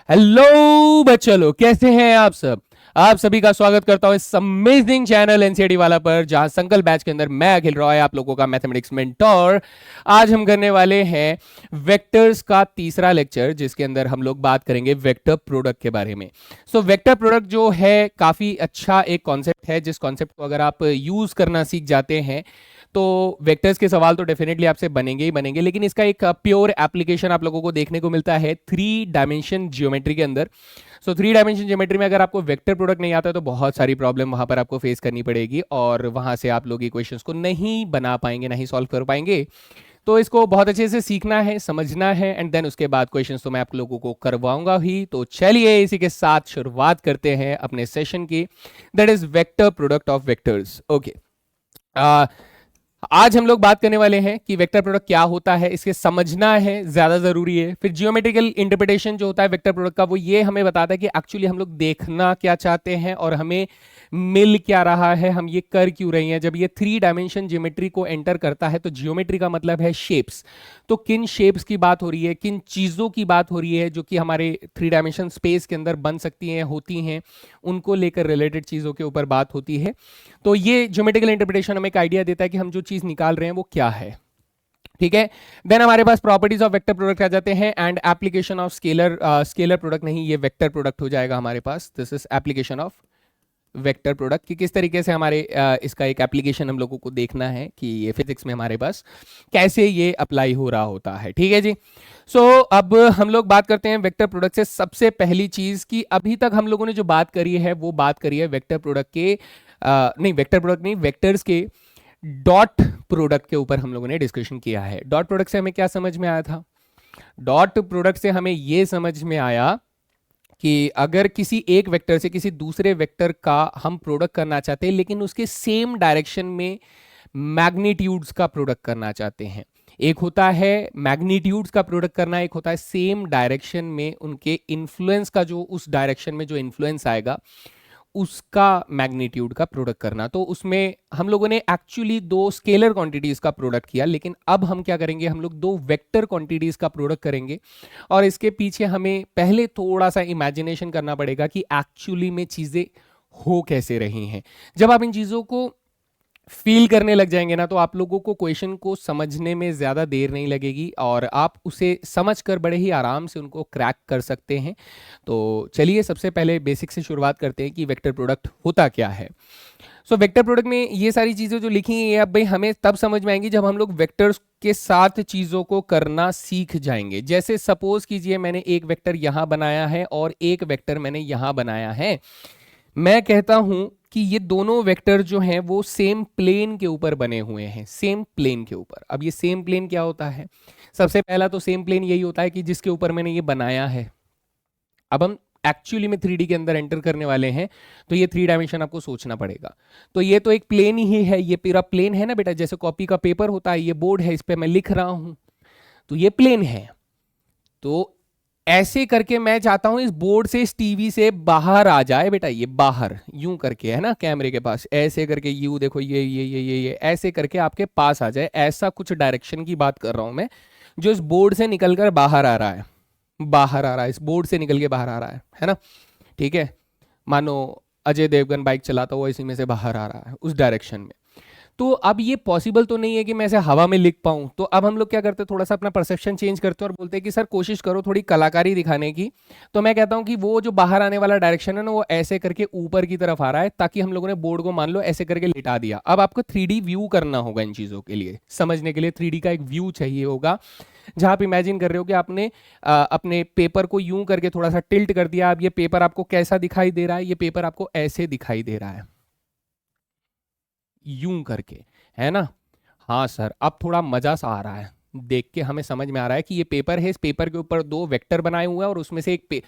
Hello बच्चों लोग, कैसे हैं आप सब। आप सभी का स्वागत करता हूं इस अमेजिंग चैनल एनसीईआरटी वाला पर, जहां संकल्प बैच के अंदर मैं अखिल रॉय आप लोगों का मैथमेटिक्स मेंटोर। आज हम करने वाले हैं वेक्टर्स का तीसरा लेक्चर, जिसके अंदर हम लोग बात करेंगे वेक्टर प्रोडक्ट के बारे में। वेक्टर प्रोडक्ट जो है काफी अच्छा एक कॉन्सेप्ट है, जिस कॉन्सेप्ट को अगर आप यूज करना सीख जाते हैं तो वेक्टर्स के सवाल तो डेफिनेटली आपसे बनेंगे ही बनेंगे, लेकिन इसका एक प्योर एप्लीकेशन आप लोगों को देखने को मिलता है 3 डायमेंशन जियोमेट्री के अंदर। 3 डायमेंशन ज्योमेट्री में अगर आपको वेक्टर प्रोडक्ट नहीं आता है तो बहुत सारी प्रॉब्लम वहां पर आपको फेस करनी पड़ेगी, और वहां से आप लोग इक्वेशंस को नहीं बना पाएंगे, नहीं सॉल्व कर पाएंगे। तो इसको बहुत अच्छे से सीखना है, समझना है, एंड देन उसके बाद क्वेश्चंस तो मैं आप लोगों को करवाऊंगा ही। तो चलिए इसी के साथ शुरुआत करते हैं अपने सेशन की, that is vector product of vectors. Okay, आज हम लोग बात करने वाले हैं कि वेक्टर प्रोडक्ट क्या होता है, इसके समझना है, ज्यादा जरूरी है। फिर जियोमेट्रिकल इंटरप्रिटेशन जो होता है वेक्टर प्रोडक्ट का, वो ये हमें बताता है कि एक्चुअली हम लोग देखना क्या चाहते हैं और हमें मिल क्या रहा है, हम ये कर क्यों रहे हैं। जब ये 3 डायमेंशन ज्योमेट्री को एंटर करता है तो जियोमेट्री का मतलब है शेप्स। तो किन शेप्स की बात हो रही है, किन चीजों की बात हो रही है जो कि हमारे 3 डायमेंशन स्पेस के अंदर बन सकती हैं, होती हैं, उनको लेकर रिलेटेड चीजों के ऊपर बात होती है। तो ये ज्योमेट्रिकल इंटरप्रिटेशन हमें एक आइडिया देता है कि हम जो चीज निकाल रहे हैं वो क्या है। ठीक है, देन हमारे पास प्रॉपर्टीज ऑफ वेक्टर प्रोडक्ट आ जाते हैं, and application of scalar product, नहीं ये वेक्टर प्रोडक्ट हो जाएगा हमारे पास। This is application of vector product कि किस तरीके से हमारे इसका एक एप्लीकेशन हम लोगों को देखना है कि ये फिजिक्स में हमारे पास कैसे ये अप्लाई हो रहा होता है। ठीक है जी। अब हम लोग बात करते हैं वेक्टर प्रोडक्ट से। सबसे पहली चीज कि अभी तक हम लोगों ने जो बात करी है वो बात करी है वेक्टर प्रोडक्ट के नहीं, वेक्टर प्रोडक्ट नहीं, वेक्टर्स के डॉट प्रोडक्ट के ऊपर हम लोगों ने डिस्कशन किया है। डॉट प्रोडक्ट से हमें क्या समझ में आया था? डॉट प्रोडक्ट से हमें यह समझ में आया कि अगर किसी एक वेक्टर से किसी दूसरे वेक्टर का हम प्रोडक्ट करना चाहते हैं, लेकिन उसके सेम डायरेक्शन में मैग्नीट्यूड्स का प्रोडक्ट करना चाहते हैं। एक होता है मैग्नीट्यूड्स का प्रोडक्ट करना, एक होता है सेम डायरेक्शन में उनके इन्फ्लुएंस का, जो उस डायरेक्शन में जो इन्फ्लुएंस आएगा उसका मैग्नीट्यूड का प्रोडक्ट करना। तो उसमें हम लोगों ने एक्चुअली 2 स्केलर क्वांटिटीज का प्रोडक्ट किया, लेकिन अब हम क्या करेंगे, हम लोग 2 वेक्टर क्वांटिटीज का प्रोडक्ट करेंगे। और इसके पीछे हमें पहले थोड़ा सा इमेजिनेशन करना पड़ेगा कि एक्चुअली में चीजें हो कैसे रही हैं। जब आप इन चीजों को फील करने लग जाएंगे ना, तो आप लोगों को क्वेश्चन को समझने में ज्यादा देर नहीं लगेगी और आप उसे समझकर बड़े ही आराम से उनको क्रैक कर सकते हैं। तो चलिए सबसे पहले बेसिक से शुरुआत करते हैं कि वेक्टर प्रोडक्ट होता क्या है। वेक्टर प्रोडक्ट में ये सारी चीजें जो लिखी हैं अब भाई हमें तब समझ में आएंगी जब हम लोग वेक्टर्स के साथ चीजों को करना सीख जाएंगे। जैसे सपोज कीजिए मैंने एक वेक्टर यहां बनाया है और एक वेक्टर मैंने यहां बनाया है। मैं कहता हूं कि ये दोनों वेक्टर जो हैं वो सेम प्लेन के ऊपर बने हुए हैं, सेम प्लेन के ऊपर। अब ये सेम प्लेन क्या होता है? सबसे पहला तो सेम प्लेन यही होता है कि जिसके ऊपर मैंने ये बनाया है। अब हम एक्चुअली में 3D के अंदर एंटर करने वाले हैं, तो ये 3 डायमेंशन आपको सोचना पड़ेगा। तो ये तो एक प्लेन ही है, ये पूरा प्लेन है ना बेटा, जैसे कॉपी का पेपर होता है, ये बोर्ड है, इस पे मैं लिख रहा हूं, तो ये प्लेन है। तो ऐसे करके मैं चाहता हूं इस बोर्ड से, इस टीवी से बाहर आ जाए बेटा, ये बाहर यूं करके है ना, कैमरे के पास ऐसे करके, यू देखो ये ऐसे करके आपके पास आ जाए। ऐसा कुछ डायरेक्शन की बात कर रहा हूं मैं, जो इस बोर्ड से निकलकर बाहर आ रहा है, बाहर आ रहा है, इस बोर्ड से निकल के बाहर आ रहा है ना। ठीक है, मानो अजय देवगन बाइक चलाता हुआ इसी में से बाहर आ रहा है उस डायरेक्शन में। तो अब ये पॉसिबल तो नहीं है कि मैं ऐसे हवा में लिख पाऊं। तो अब हम लोग क्या करते हैं, थोड़ा सा अपना परसेप्शन चेंज करते हैं और बोलते हैं कि सर कोशिश करो थोड़ी कलाकारी दिखाने की। तो मैं कहता हूं कि वो जो बाहर आने वाला डायरेक्शन है ना, वो ऐसे करके ऊपर की तरफ आ रहा है, ताकि हम लोगों ने बोर्ड को मान लो ऐसे करके लिटा दिया। अब आपको 3D व्यू करना होगा इन चीजों के लिए, समझने के लिए 3D का एक व्यू चाहिए होगा, जहां आप इमेजिन कर रहे हो कि आपने अपने पेपर को यूं करके थोड़ा सा टिल्ट कर दिया। अब ये पेपर आपको कैसा दिखाई दे रहा है? ये पेपर आपको ऐसे दिखाई दे रहा है, यूं करके, है ना। हाँ सर, अब थोड़ा मजा सा आ रहा है, देख के हमें समझ में आ रहा है कि ये पेपर है, इस पेपर के ऊपर 2 वेक्टर बनाए हुए हैं और उसमें से एक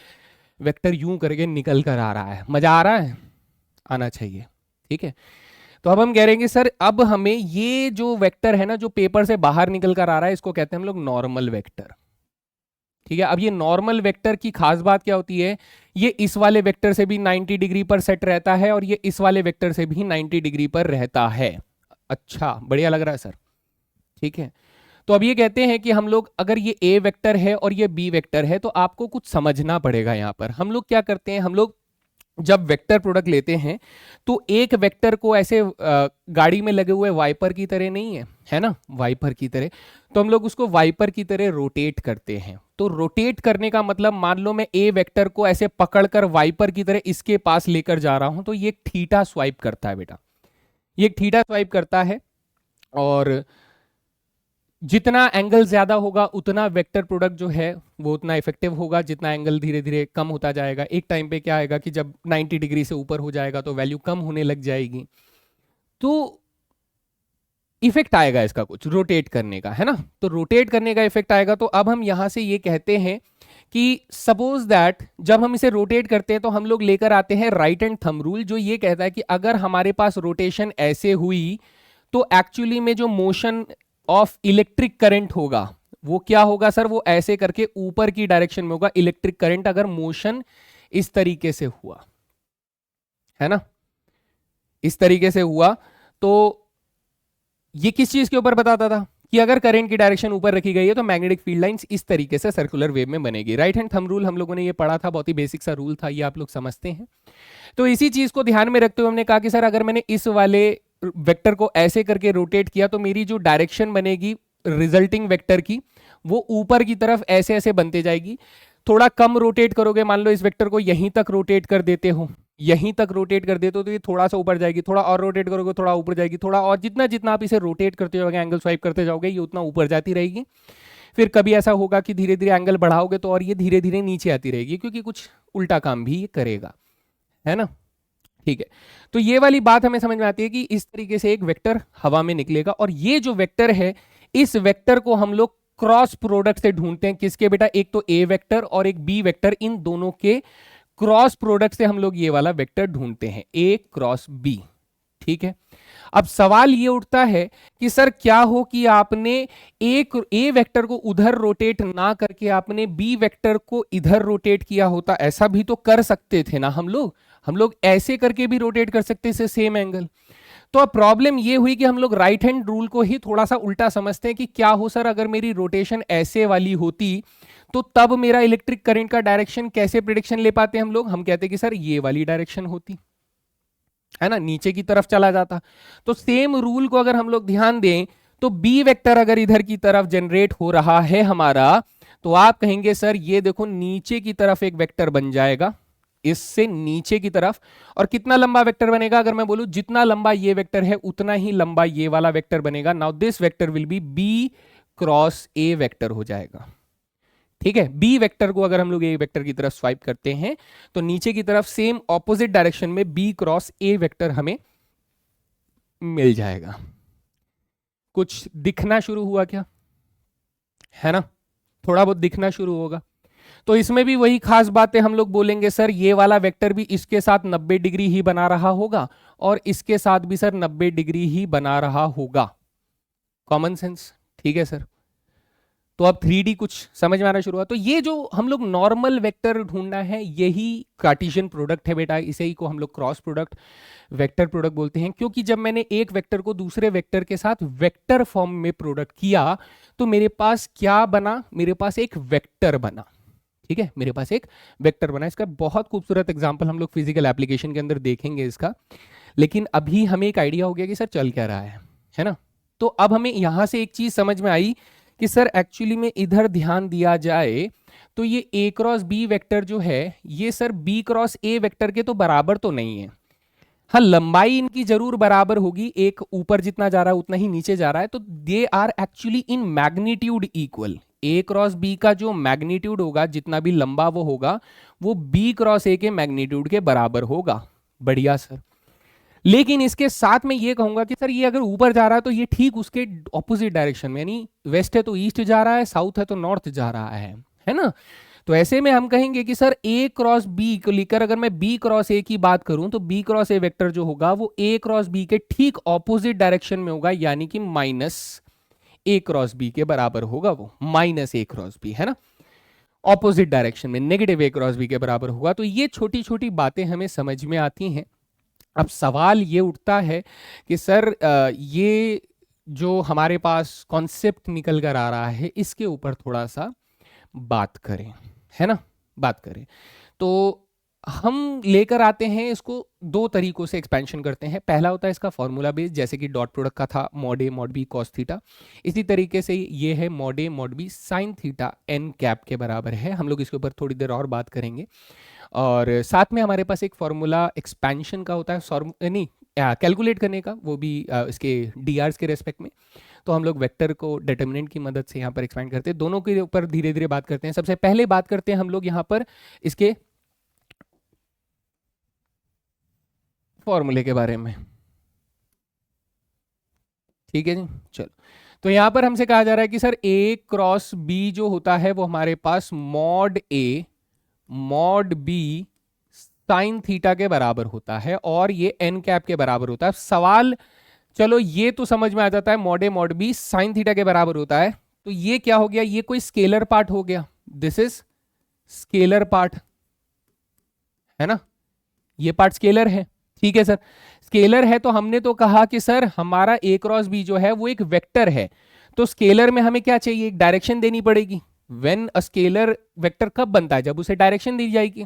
वेक्टर यूं करके निकल कर आ रहा है। मजा आ रहा है, आना चाहिए। ठीक है, तो अब हम कह रहे हैं कि सर अब हमें ये जो वेक्टर है ना, जो पेपर से बाहर निकल कर आ रहा है, इसको कहते हैं हम लोग नॉर्मल वेक्टर। ठीक है, अब ये नॉर्मल वेक्टर की खास बात क्या होती है? ये इस वाले वेक्टर से भी 90 डिग्री पर सेट रहता है और ये इस वाले वेक्टर से भी 90 डिग्री पर रहता है। अच्छा, बढ़िया लग रहा है सर। ठीक है, तो अब ये कहते हैं कि हम लोग अगर ये ए वेक्टर है और ये बी वेक्टर है तो आपको कुछ समझना पड़ेगा। यहाँ पर हम लोग क्या करते हैं, हम लोग जब वेक्टर प्रोडक्ट लेते हैं तो एक वेक्टर को ऐसे गाड़ी में लगे हुए वाइपर की तरह नहीं है ना, वाइपर की तरह, तो हम लोग उसको वाइपर की तरह रोटेट करते हैं। तो रोटेट करने का मतलब, मान लो मैं ए वेक्टर को ऐसे पकड़कर वाइपर की तरह इसके पास लेकर जा रहा हूं तो ये थीटा स्वाइप करता है बेटा, ये थीटा स्वाइप करता है। और जितना एंगल ज्यादा होगा उतना वेक्टर प्रोडक्ट जो है वो उतना इफेक्टिव होगा। जितना एंगल धीरे धीरे कम होता जाएगा, एक टाइम पे क्या आएगा कि जब 90 डिग्री से ऊपर हो जाएगा तो वैल्यू कम होने लग जाएगी, तो इफेक्ट आएगा इसका कुछ रोटेट करने का, है ना। तो रोटेट करने का इफेक्ट आएगा। तो अब हम यहां से ये कहते हैं कि सपोज दैट जब हम इसे रोटेट करते हैं तो हम लोग लेकर आते हैं राइट हैंड थंब रूल, जो ये कहता है कि अगर हमारे पास रोटेशन ऐसे हुई तो एक्चुअली में जो मोशन ऑफ इलेक्ट्रिक करंट होगा वो क्या होगा सर, वो ऐसे करके ऊपर की डायरेक्शन में होगा इलेक्ट्रिक करंट, अगर मोशन इस तरीके से हुआ, है ना, इस तरीके से हुआ। तो ये किस चीज के ऊपर बताता था कि अगर करंट की डायरेक्शन ऊपर रखी गई है तो मैग्नेटिक फील्ड लाइंस इस तरीके से सर्कुलर वेव में बनेगी। राइट हैंड थंब रूल हम लोगों ने ये पढ़ा था, बहुत ही बेसिक सा रूल था, ये आप लोग समझते हैं। तो इसी चीज को ध्यान में रखते हुए हमने कहा कि सर अगर मैंने इस वाले वेक्टर को ऐसे करके रोटेट किया तो मेरी जो डायरेक्शन बनेगी रिजल्टिंग वेक्टर की वो ऊपर की तरफ ऐसे ऐसे बनते जाएगी। थोड़ा कम रोटेट करोगे, मान लो इस वेक्टर को यहीं तक रोटेट कर देते हो, यहीं तक रोटेट कर देते हो तो ये थोड़ा सा ऊपर जाएगी, थोड़ा और रोटेट करोगे थोड़ा ऊपर जाएगी, थोड़ा और, जितना जितना आप इसे रोटेट करते जाओगे एंगल स्वाइप करते जाओगे ये उतना ऊपर जाती रहेगी। फिर कभी ऐसा होगा कि धीरे धीरे एंगल बढ़ाओगे तो और ये धीरे धीरे नीचे आती रहेगी, क्योंकि कुछ उल्टा काम भी ये करेगा, है ना। ठीक है, तो ये वाली बात हमें समझ में आती है कि इस तरीके से एक वेक्टर हवा में निकलेगा और ये जो वेक्टर है इस वेक्टर को हम लोग क्रॉस प्रोडक्ट से ढूंढते हैं। किसके बेटा, एक तो ए वेक्टर और एक बी वेक्टर, इन दोनों के क्रॉस प्रोडक्ट से हम लोग ये वाला वेक्टर ढूंढते हैं, ए क्रॉस बी। ठीक है, अब सवाल ये उठता है कि सर क्या हो कि आपने ए वेक्टर को उधर रोटेट ना करके आपने बी वेक्टर को इधर रोटेट किया होता, ऐसा भी तो कर सकते थे ना हम लोग ऐसे करके भी रोटेट कर सकते थे सेम एंगल। तो अब प्रॉब्लम ये हुई कि हम लोग राइट हैंड रूल को ही थोड़ा सा उल्टा समझते हैं कि क्या हो सर अगर मेरी रोटेशन ऐसे वाली होती तो तब मेरा इलेक्ट्रिक करंट का डायरेक्शन कैसे प्रिडिक्शन ले पाते हम लोग, हम कहते कि सर ये वाली डायरेक्शन होती, है ना, नीचे की तरफ चला जाता। तो सेम रूल को अगर हम लोग ध्यान दें तो बी वेक्टर अगर इधर की तरफ जनरेट हो रहा है हमारा तो आप कहेंगे सर ये देखो नीचे की तरफ एक वेक्टर बन जाएगा, इससे नीचे की तरफ, और कितना लंबा वेक्टर बनेगा, अगर मैं बोलूं जितना लंबा ये वेक्टर है उतना ही लंबा ये वाला वेक्टर बनेगा। Now this vector will be B cross A vector हो जाएगा। ठीक है, बी वेक्टर को अगर हम लोग ए वेक्टर की तरफ स्वाइप करते हैं तो नीचे की तरफ सेम ऑपोजिट डायरेक्शन में बी क्रॉस ए वेक्टर हमें मिल जाएगा। कुछ दिखना शुरू हुआ क्या, है ना, थोड़ा बहुत दिखना शुरू होगा। तो इसमें भी वही खास बातें हम लोग बोलेंगे, सर ये वाला वेक्टर भी इसके साथ 90 डिग्री ही बना रहा होगा और इसके साथ भी सर 90 डिग्री ही बना रहा होगा। कॉमन सेंस, ठीक है सर। तो अब 3D कुछ समझ में आना शुरू हुआ। तो ये जो हम लोग नॉर्मल वेक्टर ढूंढना है यही कार्टेशियन प्रोडक्ट है बेटा, इसे ही को हम लोग क्रॉस प्रोडक्ट वेक्टर प्रोडक्ट बोलते हैं। क्योंकि जब मैंने एक वेक्टर को दूसरे वेक्टर के साथ वेक्टर फॉर्म में प्रोडक्ट किया तो मेरे पास क्या बना, मेरे पास एक वेक्टर बना। ठीक है, मेरे पास एक वेक्टर बना। इसका बहुत खूबसूरत एग्जांपल हम लोग फिजिकल एप्लीकेशन के अंदर देखेंगे इसका, लेकिन अभी हमें एक आइडिया हो गया कि सर चल क्या रहा है ना। तो अब हमें यहां से एक चीज समझ में आई कि सर एक्चुअली में इधर ध्यान दिया जाए तो ये ए क्रॉस बी वेक्टर जो है ये sir B cross A vector के तो बराबर तो नहीं है। हाँ, लंबाई इनकी जरूर बराबर होगी, एक ऊपर जितना जा रहा है उतना ही नीचे जा रहा है, तो they are actually in magnitude equal. A cross B का जो मैग्नीट्यूड होगा, जितना भी लंबा वो होगा, वो बी क्रॉस ए के मैग्नीट्यूड के बराबर होगा। बढ़िया सर, लेकिन इसके साथ में ये कहूंगा कि सर ये अगर ऊपर जा रहा है तो ये ठीक उसके ऑपोजिट डायरेक्शन में, यानी वेस्ट है तो ईस्ट जा रहा है, साउथ है तो नॉर्थ जा रहा है ना। तो ऐसे में हम कहेंगे कि सर ए क्रॉस बी को लेकर अगर मैं बी क्रॉस ए की बात करूं तो बी क्रॉस ए वेक्टर जो होगा वो ए क्रॉस बी के ठीक ऑपोजिट डायरेक्शन में होगा, यानी कि माइनस ए क्रॉस बी के बराबर होगा, वो माइनस ए क्रॉस बी, है ना, ऑपोजिट डायरेक्शन में नेगेटिव ए क्रॉस बी के बराबर होगा। तो ये छोटी छोटी बातें हमें समझ में आती हैं। अब सवाल ये उठता है कि सर ये जो हमारे पास कॉन्सेप्ट निकल कर आ रहा है इसके ऊपर थोड़ा सा बात करें, है ना, बात करें। तो हम लेकर आते हैं इसको दो तरीकों से एक्सपेंशन करते हैं। पहला होता है इसका फॉर्मूला बेस, जैसे कि डॉट प्रोडक्ट का था mod A mod B cos theta. इसी तरीके से ये है mod A mod B sine theta N cap के बराबर है। हम लोग इसके ऊपर थोड़ी देर और बात करेंगे। और साथ में हमारे पास एक फॉर्मूला एक्सपेंशन का होता है, नहीं कैलकुलेट करने का, वो भी इसके डी के रेस्पेक्ट में। तो हम लोग वेक्टर को डिटर्मिनेंट की मदद से यहाँ पर एक्सपेंड करते हैं। दोनों के ऊपर धीरे धीरे बात करते हैं। सबसे पहले बात करते हैं हम लोग यहाँ पर इसके फॉर्मूले के बारे में। ठीक है जी, चलो। तो यहां पर हमसे कहा जा रहा है कि सर ए क्रॉस बी जो होता है वो हमारे पास mod A mod B sine theta के बराबर होता है और ये एन कैप के बराबर होता है। सवाल, चलो ये तो समझ में आ जाता है, mod A mod B sine theta के बराबर होता है। तो ये क्या हो गया, ये कोई स्केलर पार्ट हो गया, दिस इज स्केलर पार्ट, है ना, ये पार्ट स्केलर है। ठीक है सर, स्केलर है तो हमने तो कहा कि सर हमारा ए क्रॉस बी जो है वो एक वेक्टर है। तो स्केलर में हमें क्या चाहिए, एक डायरेक्शन देनी पड़ेगी। व्हेन अ स्केलर वेक्टर कब बनता है, जब उसे डायरेक्शन दी जाएगी।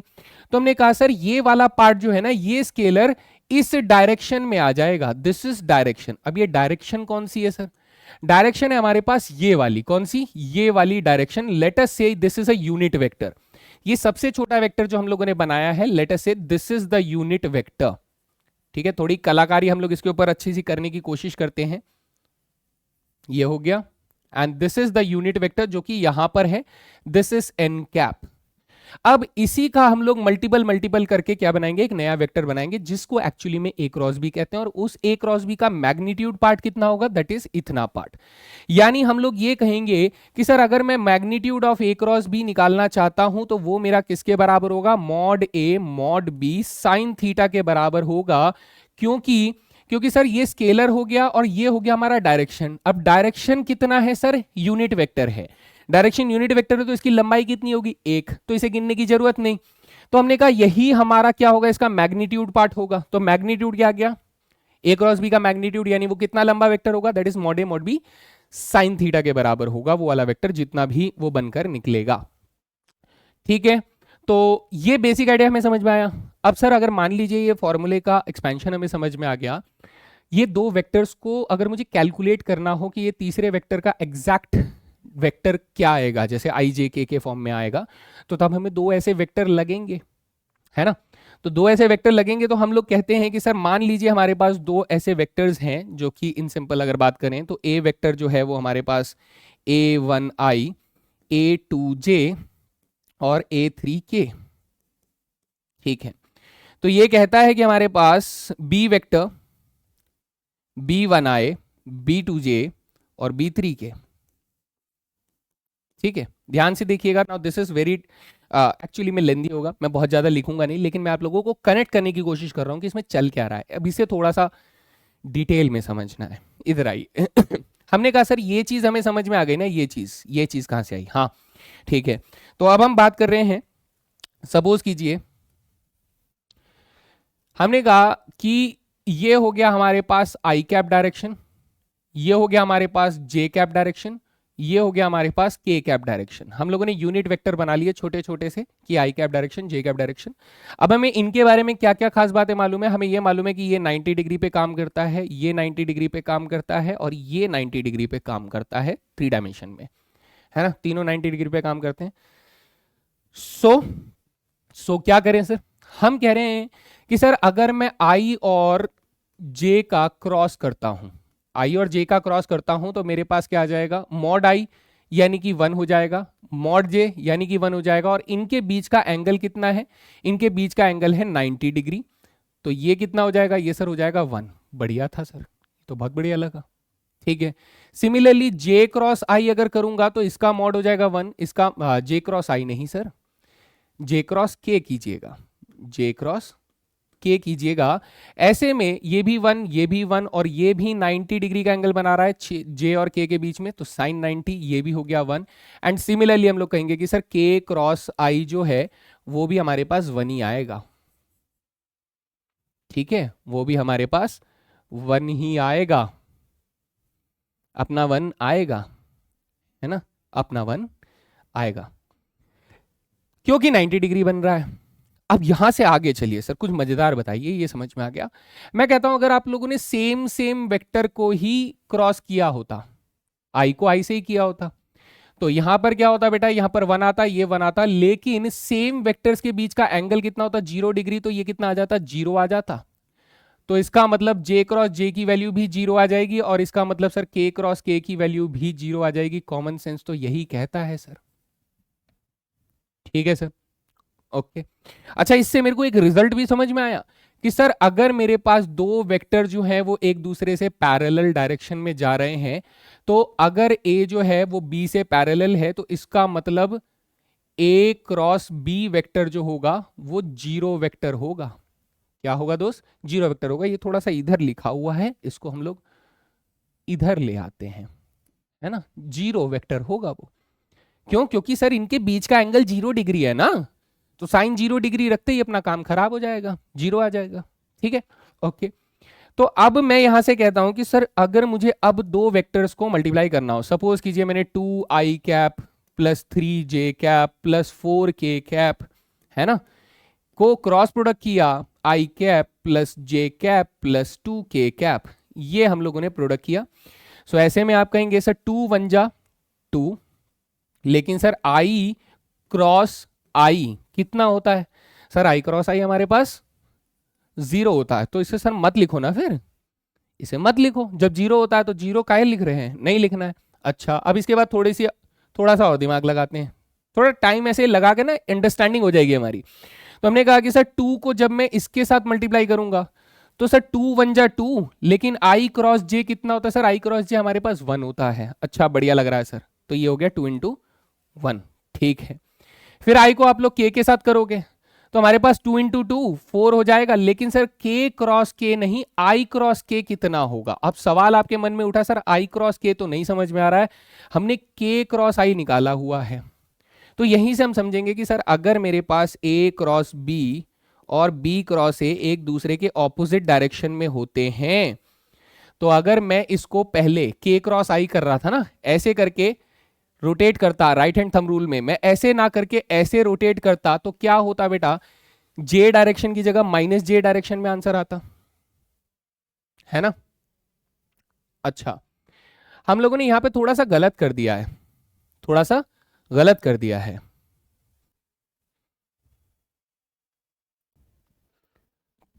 तो हमने कहा सर ये वाला पार्ट जो है ना, ये स्केलर इस डायरेक्शन में आ जाएगा, दिस इज डायरेक्शन। अब ये डायरेक्शन कौन सी है सर, डायरेक्शन है हमारे पास ये वाली, कौन सी, ये वाली डायरेक्शन। लेट अस से this is a unit vector. ये सबसे छोटा वेक्टर जो हम लोगों ने बनाया है, लेट अस से this is the unit vector. ठीक है, थोड़ी कलाकारी हम लोग इसके ऊपर अच्छी सी करने की कोशिश करते हैं। ये हो गया, and this is the unit vector जो कि यहां पर है, दिस इज एन कैप। अब इसी का हम लोग मल्टीपल करके क्या बनाएंगे, एक नया वेक्टर बनाएंगे जिसको एक्चुअली में ए क्रॉस बी कहते हैं। और उस ए क्रॉस बी का मैग्नीट्यूड पार्ट कितना होगा, दैट इज इतना पार्ट। यानी हम लोग ये कहेंगे कि सर अगर मैं magnitude of A cross B निकालना चाहता हूं तो वो मेरा किसके बराबर होगा, mod A mod B sine theta के बराबर होगा। क्योंकि क्योंकि सर ये स्केलर हो गया और ये हो गया हमारा डायरेक्शन। अब डायरेक्शन कितना है सर, यूनिट वेक्टर है। डायरेक्शन यूनिट वेक्टर है तो इसकी लंबाई कितनी होगी, एक, तो इसे गिनने की जरूरत नहीं। तो हमने कहा यही हमारा क्या होगा, इसका मैग्नीट्यूड पार्ट होगा। तो मैग्नीट्यूड क्या आ गया, ए क्रॉस बी का मैग्नीट्यूड, यानी वो कितना लंबा वेक्टर होगा, that is mod A mod B sine theta के बराबर होगा, वो वाला वेक्टर जितना भी वो बनकर निकलेगा। ठीक है, तो ये बेसिक आइडिया हमें समझ में आया। अब सर अगर मान लीजिए ये फॉर्मूले का एक्सपेंशन हमें समझ में आ गया, ये दो वेक्टर्स को अगर मुझे कैलकुलेट करना हो कि ये तीसरे वेक्टर का एग्जैक्ट वेक्टर क्या आएगा, जैसे आई जे के फॉर्म में आएगा, तो तब हमें दो ऐसे वेक्टर लगेंगे, है ना। तो दो ऐसे वेक्टर लगेंगे तो हम लोग कहते हैं कि सर मान लीजिए हमारे पास दो ऐसे वेक्टर्स हैं जो कि इन सिंपल अगर बात करें तो ए वेक्टर जो है वो हमारे पास a1i a2j और a3k। ठीक है, तो ये कहता है कि हमारे पास बी वेक्टर b1i b2j और b3k। ठीक है, ध्यान से देखिएगा। Now this is very actually में लेंदी होगा, मैं बहुत ज्यादा लिखूंगा नहीं, लेकिन मैं आप लोगों को कनेक्ट करने की कोशिश कर रहा हूं कि इसमें चल क्या रहा है। अब इसे थोड़ा सा डिटेल में समझना है। इधर आइए हमने कहा सर ये चीज हमें समझ में आ गई ना, ये चीज कहां से आई, हाँ ठीक है। तो अब हम बात कर रहे हैं, सपोज कीजिए हमने कहा कि ये हो गया हमारे पास आई कैप डायरेक्शन, ये हो गया हमारे पास जे कैप डायरेक्शन, ये हो गया हमारे पास के कैप डायरेक्शन। हम लोगों ने यूनिट वेक्टर बना लिए छोटे छोटे से कि आई कैप डायरेक्शन जे कैप डायरेक्शन। अब हमें इनके बारे में क्या क्या खास बातें मालूम है, हमें ये मालूम है कि ये 90 डिग्री पे काम करता है, ये 90 डिग्री पे काम करता है और ये 90 डिग्री पे काम करता है, 3 डायमेंशन में, है ना, तीनों 90 डिग्री पे काम करते हैं। सो क्या करें सर, हम कह रहे हैं कि सर अगर मैं आई और जे का क्रॉस करता हूं, आई और जे का क्रॉस करता हूं तो मेरे पास क्या आ जाएगा, मॉड आई यानी कि 1 हो जाएगा, मॉड जे यानी कि 1 हो जाएगा, और इनके बीच का एंगल कितना है, इनके बीच का एंगल है 90 डिग्री। तो ये कितना हो जाएगा, ये सर हो जाएगा 1। बढ़िया था सर, तो बहुत बढ़िया लगा। ठीक है, सिमिलरली जे क्रॉस आई अगर करूंगा तो इसका मॉड हो जाएगा 1, इसका जे क्रॉस आई नहीं सर, जे क्रॉस के कीजिएगा, जे क्रॉस के कीजिएगा। ऐसे में ये भी 1, ये भी 1 और ये भी 90 डिग्री का एंगल बना रहा है जे और के बीच में, तो साइन 90, ये भी हो गया 1। एंड सिमिलरली हम लोग कहेंगे कि सर के क्रॉस आई जो है वो भी हमारे पास 1 ही आएगा। ठीक है, वो भी हमारे पास 1 ही आएगा। अपना 1 आएगा, है ना, अपना 1 आएगा, क्योंकि 90 डिग्री बन रहा है। अब यहां से आगे चलिए सर, कुछ मजेदार बताइए, ये समझ में आ गया। मैं कहता हूं अगर आप लोगों ने सेम सेम वेक्टर को ही क्रॉस किया होता, आई को आई से ही किया होता, तो यहां पर क्या होता बेटा, यहां पर 1 आता, ये 1 आता, लेकिन सेम वेक्टर्स के बीच का एंगल कितना होता, 0 डिग्री, तो ये कितना आ जाता, 0 आ जाता। तो इसका मतलब जे क्रॉस जे की वैल्यू भी 0 आ जाएगी, और इसका मतलब सर के क्रॉस के की वैल्यू भी 0 आ जाएगी। कॉमन सेंस तो यही कहता है सर। ठीक है सर, ओके। अच्छा, इससे मेरे को एक रिजल्ट भी समझ में आया कि सर अगर मेरे पास दो वेक्टर जो है वो एक दूसरे से पैरेलल डायरेक्शन में जा रहे हैं, तो अगर ए जो है वो बी से पैरेलल है, तो इसका मतलब ए क्रॉस बी वेक्टर जो होगा वो जीरो वेक्टर होगा। क्या होगा दोस्त, जीरो वेक्टर होगा। ये थोड़ा सा इधर लिखा हुआ है, इसको हम लोग इधर ले आते हैं, है ना, जीरो वेक्टर होगा वो। क्यों, क्योंकि सर इनके बीच का एंगल 0 डिग्री है ना, तो साइन 0 डिग्री रखते ही अपना काम खराब हो जाएगा, 0 आ जाएगा। ठीक है, ओके। तो अब मैं यहां से कहता हूं कि सर अगर मुझे अब दो वेक्टर्स को मल्टीप्लाई करना हो, सपोज कीजिए मैंने 2i cap plus 3j cap plus 4k cap, है ना, को क्रॉस प्रोडक्ट किया, आई कैप प्लस जे कैप प्लस 2k कैप, ये हम लोगों ने प्रोडक्ट किया। सो ऐसे में आप कहेंगे सर 2 1 जा 2, लेकिन सर आई क्रॉस आई कितना होता है, सर आई क्रॉस आई हमारे पास 0 होता है, तो इसे सर मत लिखो ना, फिर इसे मत लिखो, जब 0 होता है तो 0 काहे लिख रहे हैं, नहीं लिखना है। अच्छा, अब इसके बाद थोड़ा सा और दिमाग लगाते हैं, थोड़ा टाइम ऐसे लगा के ना अंडरस्टैंडिंग हो जाएगी हमारी। तो हमने कहा कि सर 2 को जब मैं इसके साथ मल्टीप्लाई करूंगा, तो सर 2 1 जा 2, लेकिन आई क्रॉस जे कितना होता है, सर आई क्रॉस जे हमारे पास 1 होता है। अच्छा, बढ़िया लग रहा है सर, तो ये हो गया 2 × 1। ठीक है, फिर आई को आप लोग के साथ करोगे, तो हमारे पास 2 × 2 4 हो जाएगा, लेकिन सर के क्रॉस के नहीं, आई क्रॉस के कितना होगा। अब सवाल आपके मन में उठा, सर आई क्रॉस के तो नहीं समझ में आ रहा है, हमने के क्रॉस आई निकाला हुआ है। तो यहीं से हम समझेंगे कि सर अगर मेरे पास ए क्रॉस बी और बी क्रॉस ए एक दूसरे के ऑपोजिट डायरेक्शन में होते हैं, तो अगर मैं इसको पहले के क्रॉस आई कर रहा था ना, ऐसे करके रोटेट करता, राइट हैंड थंब रूल में मैं ऐसे ना करके ऐसे रोटेट करता, तो क्या होता बेटा, जे डायरेक्शन की जगह माइनस जे डायरेक्शन में आंसर आता, है ना। अच्छा, हम लोगों ने यहां पे थोड़ा सा गलत कर दिया है, थोड़ा सा गलत कर दिया है।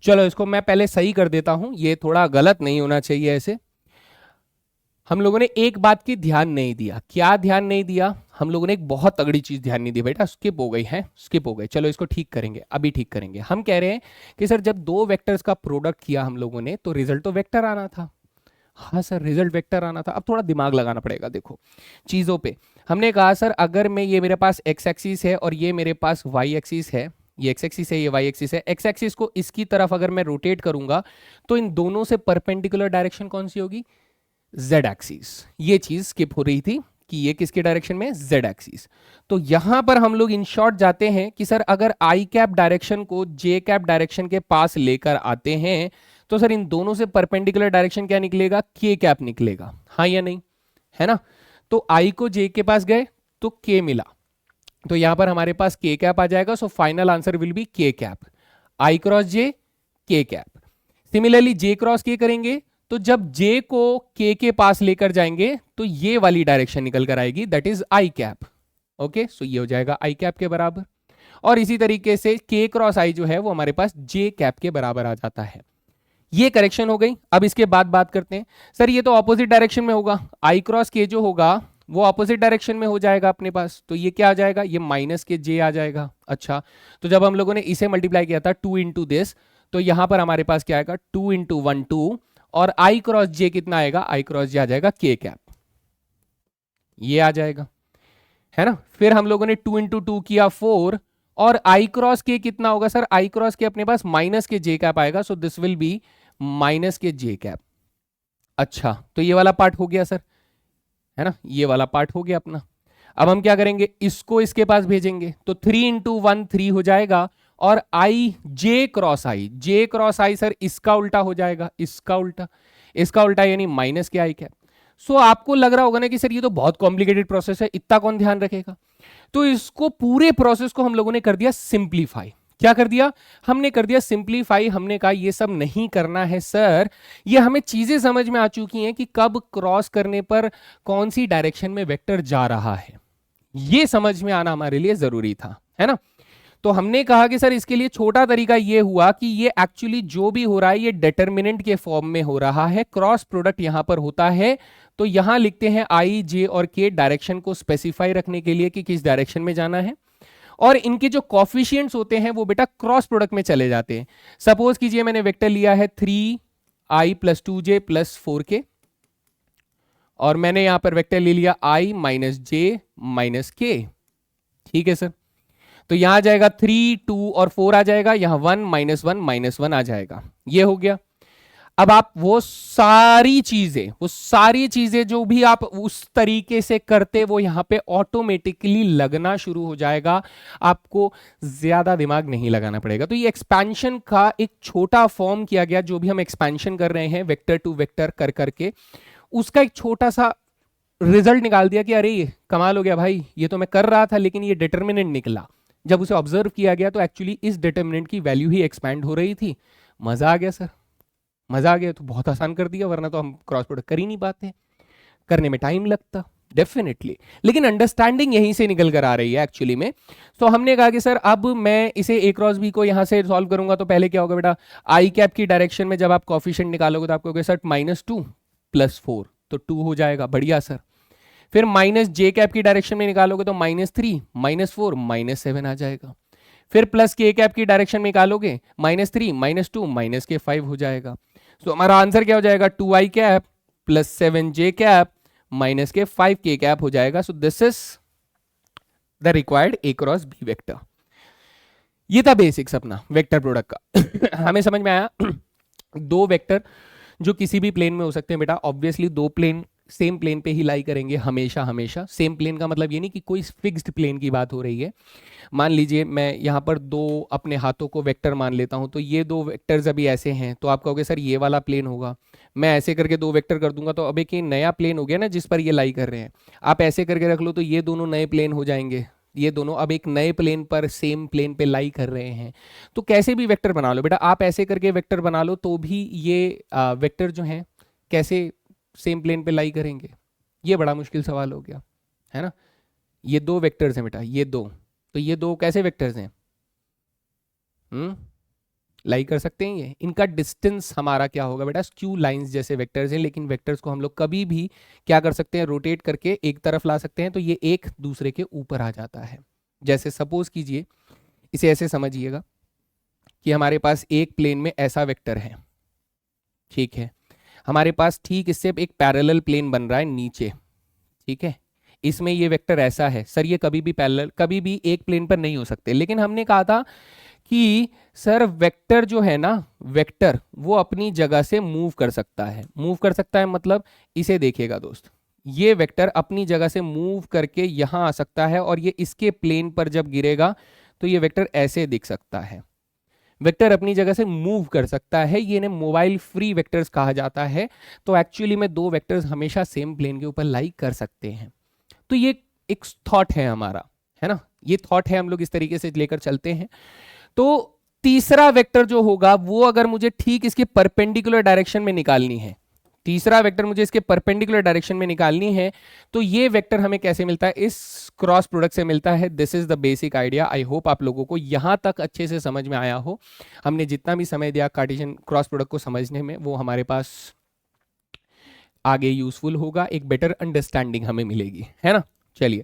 चलो इसको मैं पहले सही कर देता हूं, ये थोड़ा गलत नहीं होना चाहिए ऐसे। हम लोगों ने एक बात की ध्यान नहीं दिया, क्या ध्यान नहीं दिया, हम लोगों ने एक बहुत तगड़ी चीज ध्यान नहीं दी बेटा, स्किप हो गई है, स्किप हो गई। चलो इसको ठीक करेंगे, अभी ठीक करेंगे। हम कह रहे हैं कि सर जब दो वेक्टर्स का प्रोडक्ट किया हम लोगों ने, तो रिजल्ट तो वेक्टर आना था। हाँ सर, रिजल्ट वेक्टर आना था। अब थोड़ा दिमाग लगाना पड़ेगा, देखो चीजों पे। हमने कहा सर अगर मैं, ये मेरे पास एक्स एक्सिस है और ये मेरे पास वाई एक्सिस है, ये एक्स एक्सिस है, ये वाई एक्सिस है, एक्स एक्सिस को इसकी तरफ अगर मैं रोटेट करूंगा, तो इन दोनों से परपेंडिकुलर डायरेक्शन कौन सी होगी, जेड एक्सिस। ये चीज स्किप हो रही थी कि ये किसके डायरेक्शन में, जेड एक्सिस। तो यहां पर हम लोग इन शॉर्ट जाते हैं कि सर अगर आई कैप डायरेक्शन को जे कैप डायरेक्शन के पास लेकर आते हैं, तो सर इन दोनों से परपेंडिकुलर डायरेक्शन क्या निकलेगा, के कैप निकलेगा, हाँ या नहीं, है ना। तो आई को जे के पास गए तो के मिला, तो यहां पर हमारे पास के कैप आ जाएगा। So final answer will be के कैप, आई क्रॉस जे के कैप। सिमिलरली जे क्रॉस के करेंगे, तो जब जे को के पास लेकर जाएंगे तो ये वाली डायरेक्शन निकल कर आएगी, that is I cap. Okay, so ये हो जाएगा आई कैप के बराबर। और इसी तरीके से के क्रॉस आई जो है वो हमारे पास जे कैप के बराबर आ जाता है। ये करेक्शन हो गई। अब इसके बाद बात करते हैं, सर ये तो ऑपोजिट डायरेक्शन में होगा, आई क्रॉस के जो होगा वो ऑपोजिट डायरेक्शन में हो जाएगा अपने पास, तो ये क्या आ जाएगा, ये माइनस के जे आ जाएगा। अच्छा, तो जब हम लोगों ने इसे मल्टीप्लाई किया था 2 × दिस, तो यहां पर हमारे पास क्या आएगा, 2 × 1 2, और आई क्रॉस जे कितना आएगा, आई क्रॉस जे आ जाएगा के कैप, ये आ जाएगा, है ना। फिर हम लोगों ने 2 × 2 किया 4, और आई क्रॉस के कितना होगा सर, आई क्रॉस के अपने पास माइनस के जे कैप आएगा, so this will B minus के जे कैप। अच्छा, तो ये वाला पार्ट हो गया सर, है ना, ये वाला पार्ट हो गया अपना। अब हम क्या करेंगे, इसको इसके पास भेजेंगे, तो 3 × 1 3 हो जाएगा, और आई जे क्रॉस आई, जे क्रॉस आई सर इसका उल्टा हो जाएगा, इसका उल्टा, इसका उल्टा यानी माइनस के आई कैप। सो आपको लग रहा होगा ना कि सर ये तो बहुत कॉम्प्लिकेटेड प्रोसेस है, इतना कौन ध्यान रखेगा। तो इसको पूरे प्रोसेस को हम लोगों ने कर दिया सिंप्लीफाई। क्या कर दिया, हमने कर दिया सिंप्लीफाई। हमने कहा ये सब नहीं करना है सर, ये हमें चीजें समझ में आ चुकी हैं कि कब क्रॉस करने पर कौन सी डायरेक्शन में वेक्टर जा रहा है, ये समझ में आना हमारे लिए जरूरी था, है ना। तो हमने कहा कि सर इसके लिए छोटा तरीका ये हुआ कि ये एक्चुअली जो भी हो रहा है ये डिटर्मिनेंट के फॉर्म में हो रहा है, क्रॉस प्रोडक्ट यहां पर होता है। तो यहां लिखते हैं आई, जे और के डायरेक्शन को स्पेसिफाई रखने के लिए कि किस डायरेक्शन में जाना है, और इनके जो कॉफिशिएंट्स होते हैं वो बेटा क्रॉस प्रोडक्ट में चले जाते हैं। सपोज कीजिए मैंने वेक्टर लिया है 3i + 2j + 4k, और मैंने यहां पर वेक्टर ले लिया i - j - k। ठीक है सर, तो यहां आ जाएगा 3, 2 और 4 आ जाएगा, यहां 1 - 1 - 1 आ जाएगा, ये हो गया। अब आप वो सारी चीजें जो भी आप उस तरीके से करते वो यहां पे ऑटोमेटिकली लगना शुरू हो जाएगा, आपको ज्यादा दिमाग नहीं लगाना पड़ेगा। तो ये एक्सपेंशन का एक छोटा फॉर्म किया गया, जो भी हम एक्सपेंशन कर रहे हैं वेक्टर टू वेक्टर कर करके, उसका एक छोटा सा रिजल्ट निकाल दिया कि अरे ये कमाल हो गया भाई, ये तो मैं कर रहा था लेकिन ये डिटर्मिनेंट निकला। जब उसे ऑब्जर्व किया गया तो एक्चुअली इस डिटर्मिनेंट की वैल्यू ही एक्सपैंड हो रही थी। मजा आ गया सर, मजा आ गया, तो बहुत आसान कर दिया, वरना तो हम क्रॉस प्रोडक्ट कर ही नहीं पाते, करने में टाइम लगता डेफिनेटली। लेकिन अंडरस्टैंडिंग यहीं से निकल कर आ रही है एक्चुअली में। तो हमने कहा कि सर अब मैं इसे a क्रॉस b को यहां से सॉल्व करूंगा, तो पहले क्या होगा बेटा, आई कैप की डायरेक्शन में जब आप कॉफिशिएंट निकालोगे तो आपको कहोगे सर -2 + 4, तो 2 हो जाएगा, बढ़िया सर। फिर -j कैप की डायरेक्शन में निकालोगे तो -3 - 4 -7 आ जाएगा। फिर +k कैप की डायरेक्शन में निकालोगे -3 - 2 -k5 हो जाएगा। तो हमारा आंसर क्या हो जाएगा, 2i cap + 7j cap -k5k cap हो जाएगा। So this is the required a cross b vector. ये था बेसिक्स अपना वेक्टर प्रोडक्ट का। हमें समझ में आया। दो वेक्टर जो किसी भी प्लेन में हो सकते हैं बेटा, ऑब्वियसली दो प्लेन सेम प्लेन पे ही लाई करेंगे हमेशा हमेशा। सेम प्लेन का मतलब ये नहीं कि कोई फिक्स्ड प्लेन की बात हो रही है। मान लीजिए मैं यहाँ पर दो अपने हाथों को वेक्टर मान लेता हूँ, तो ये दो वेक्टर्स अभी ऐसे हैं, तो आप कहोगे सर ये वाला प्लेन होगा। मैं ऐसे करके दो वेक्टर कर दूंगा तो अब एक ये नया प्लेन हो गया ना जिस पर ये लाई कर रहे हैं। आप ऐसे करके रख लो तो ये दोनों नए प्लेन हो जाएंगे, ये दोनों अब एक नए प्लेन पर सेम प्लेन पे लाई कर रहे हैं। तो कैसे भी वेक्टर बना लो बेटा, आप ऐसे करके वेक्टर बना लो तो भी ये वेक्टर जो हैं कैसे सेम प्लेन पे लाई करेंगे, ये बड़ा मुश्किल सवाल हो गया, है ना। ये दो वेक्टर्स हैं बेटा, ये दो, तो ये दो कैसे वेक्टर्स हैं, लाई कर सकते हैं ये। इनका डिस्टेंस हमारा क्या होगा बेटा, स्क्यू लाइंस जैसे वेक्टर्स हैं, लेकिन वेक्टर्स को हम लोग कभी भी क्या कर सकते हैं, रोटेट करके एक तरफ ला सकते हैं, तो ये एक दूसरे के ऊपर आ जाता है। जैसे सपोज कीजिए, इसे ऐसे समझिएगा कि हमारे पास एक प्लेन में ऐसा वेक्टर है, ठीक है। हमारे पास ठीक इससे एक पैरेलल प्लेन बन रहा है नीचे, ठीक है। इसमें ये वेक्टर ऐसा है, सर ये कभी भी पैरेलल, कभी भी एक प्लेन पर नहीं हो सकते। लेकिन हमने कहा था कि सर वेक्टर जो है ना, वेक्टर वो अपनी जगह से मूव कर सकता है। मूव कर सकता है मतलब इसे देखिएगा दोस्त, ये वेक्टर अपनी जगह से मूव करके यहां आ सकता है, और ये इसके प्लेन पर जब गिरेगा तो ये वेक्टर ऐसे दिख सकता है। वेक्टर अपनी जगह से मूव कर सकता है, ये इन्हें मोबाइल फ्री वेक्टर्स कहा जाता है। तो एक्चुअली में दो वेक्टर्स हमेशा सेम प्लेन के ऊपर लाई कर सकते हैं। तो ये एक थॉट है हमारा, है ना, ये थॉट है, हम लोग इस तरीके से लेकर चलते हैं। तो तीसरा वेक्टर जो होगा वो अगर मुझे ठीक इसके परपेंडिकुलर डायरेक्शन में निकालनी है, तीसरा वेक्टर मुझे इसके परपेंडिकुलर डायरेक्शन में निकालनी है, तो ये वेक्टर हमें कैसे मिलता है, इस क्रॉस प्रोडक्ट से मिलता है। This is the basic idea. I hope आप लोगों को यहां तक अच्छे से समझ में आया हो। हमने जितना भी समय दिया कार्टेशियन क्रॉस प्रोडक्ट को समझने में, वो हमारे पास आगे यूजफुल होगा, एक बेटर अंडरस्टैंडिंग हमें मिलेगी, है ना। चलिए,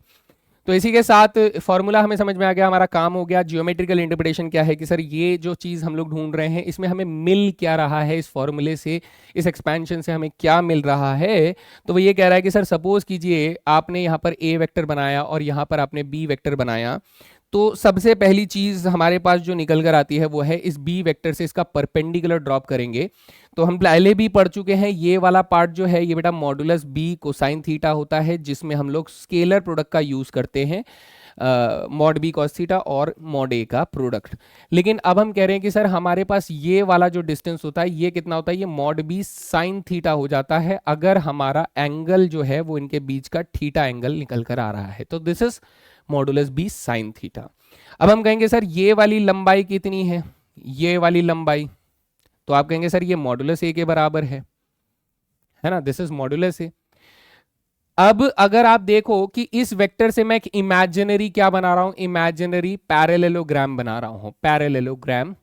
तो इसी के साथ फॉर्मूला हमें समझ में आ गया, हमारा काम हो गया। जियोमेट्रिकल इंटरप्रिटेशन क्या है कि सर ये जो चीज़ हम लोग ढूंढ रहे हैं इसमें हमें मिल क्या रहा है, इस फॉर्मूले से, इस एक्सपेंशन से हमें क्या मिल रहा है। तो वो ये कह रहा है कि सर सपोज कीजिए आपने यहाँ पर ए वेक्टर बनाया और यहाँ पर आपने बी वेक्टर बनाया, तो सबसे पहली चीज़ हमारे पास जो निकल कर आती है वो है इस बी वेक्टर से इसका परपेंडिकुलर ड्रॉप करेंगे। तो हम पहले भी पढ़ चुके हैं, ये वाला पार्ट जो है ये बेटा मॉडुलस बी कोसाइन थीटा होता है, जिसमें हम लोग स्केलर प्रोडक्ट का यूज़ करते हैं। मॉड बी कॉस थीटा और मॉड ए का प्रोडक्ट। लेकिन अब हम कह रहे हैं कि सर हमारे पास ये वाला जो डिस्टेंस होता है ये कितना होता है, ये मॉड बी साइन थीटा हो जाता है अगर हमारा एंगल जो है वो इनके बीच का थीटा एंगल निकल कर आ रहा है। तो this is modulus B sine theta. अब हम कहेंगे सर ये वाली लंबाई कितनी है, ये वाली लंबाई, तो आप कहेंगे सर ये मॉडुलस ए के बराबर है ना, दिस इज मॉडुलस ए। अब अगर आप देखो कि इस वेक्टर से मैं एक इमेजिनरी क्या बना रहा हूं, इमेजिनरी पैरेललोग्राम बना रहा हूं, पैरेललोग्राम,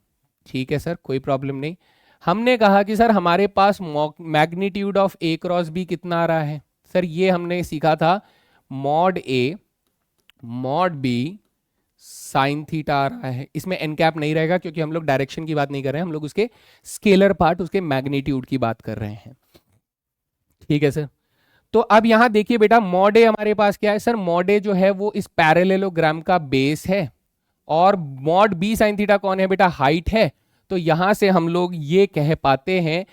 ठीक है सर कोई प्रॉब्लम नहीं। हमने कहा कि सर हमारे पास magnitude of A cross B कितना आ रहा है, सर ये हमने सीखा था mod A mod B sine theta आ रहा है। इसमें एन कैप नहीं रहेगा क्योंकि हम लोग डायरेक्शन की बात नहीं कर रहे हैं, हम लोग उसके स्केलर पार्ट, उसके मैग्नीट्यूड की बात कर रहे हैं, ठीक है सर। तो अब यहां देखिए बेटा मॉड ए हमारे पास क्या है, सर मॉड ए जो है वो इस पैरेललोग्राम का बेस है और मॉड बी साइन थीटा कौन है बेटा, हाइट है। तो यहां से हम लोग ये कह पाते हैं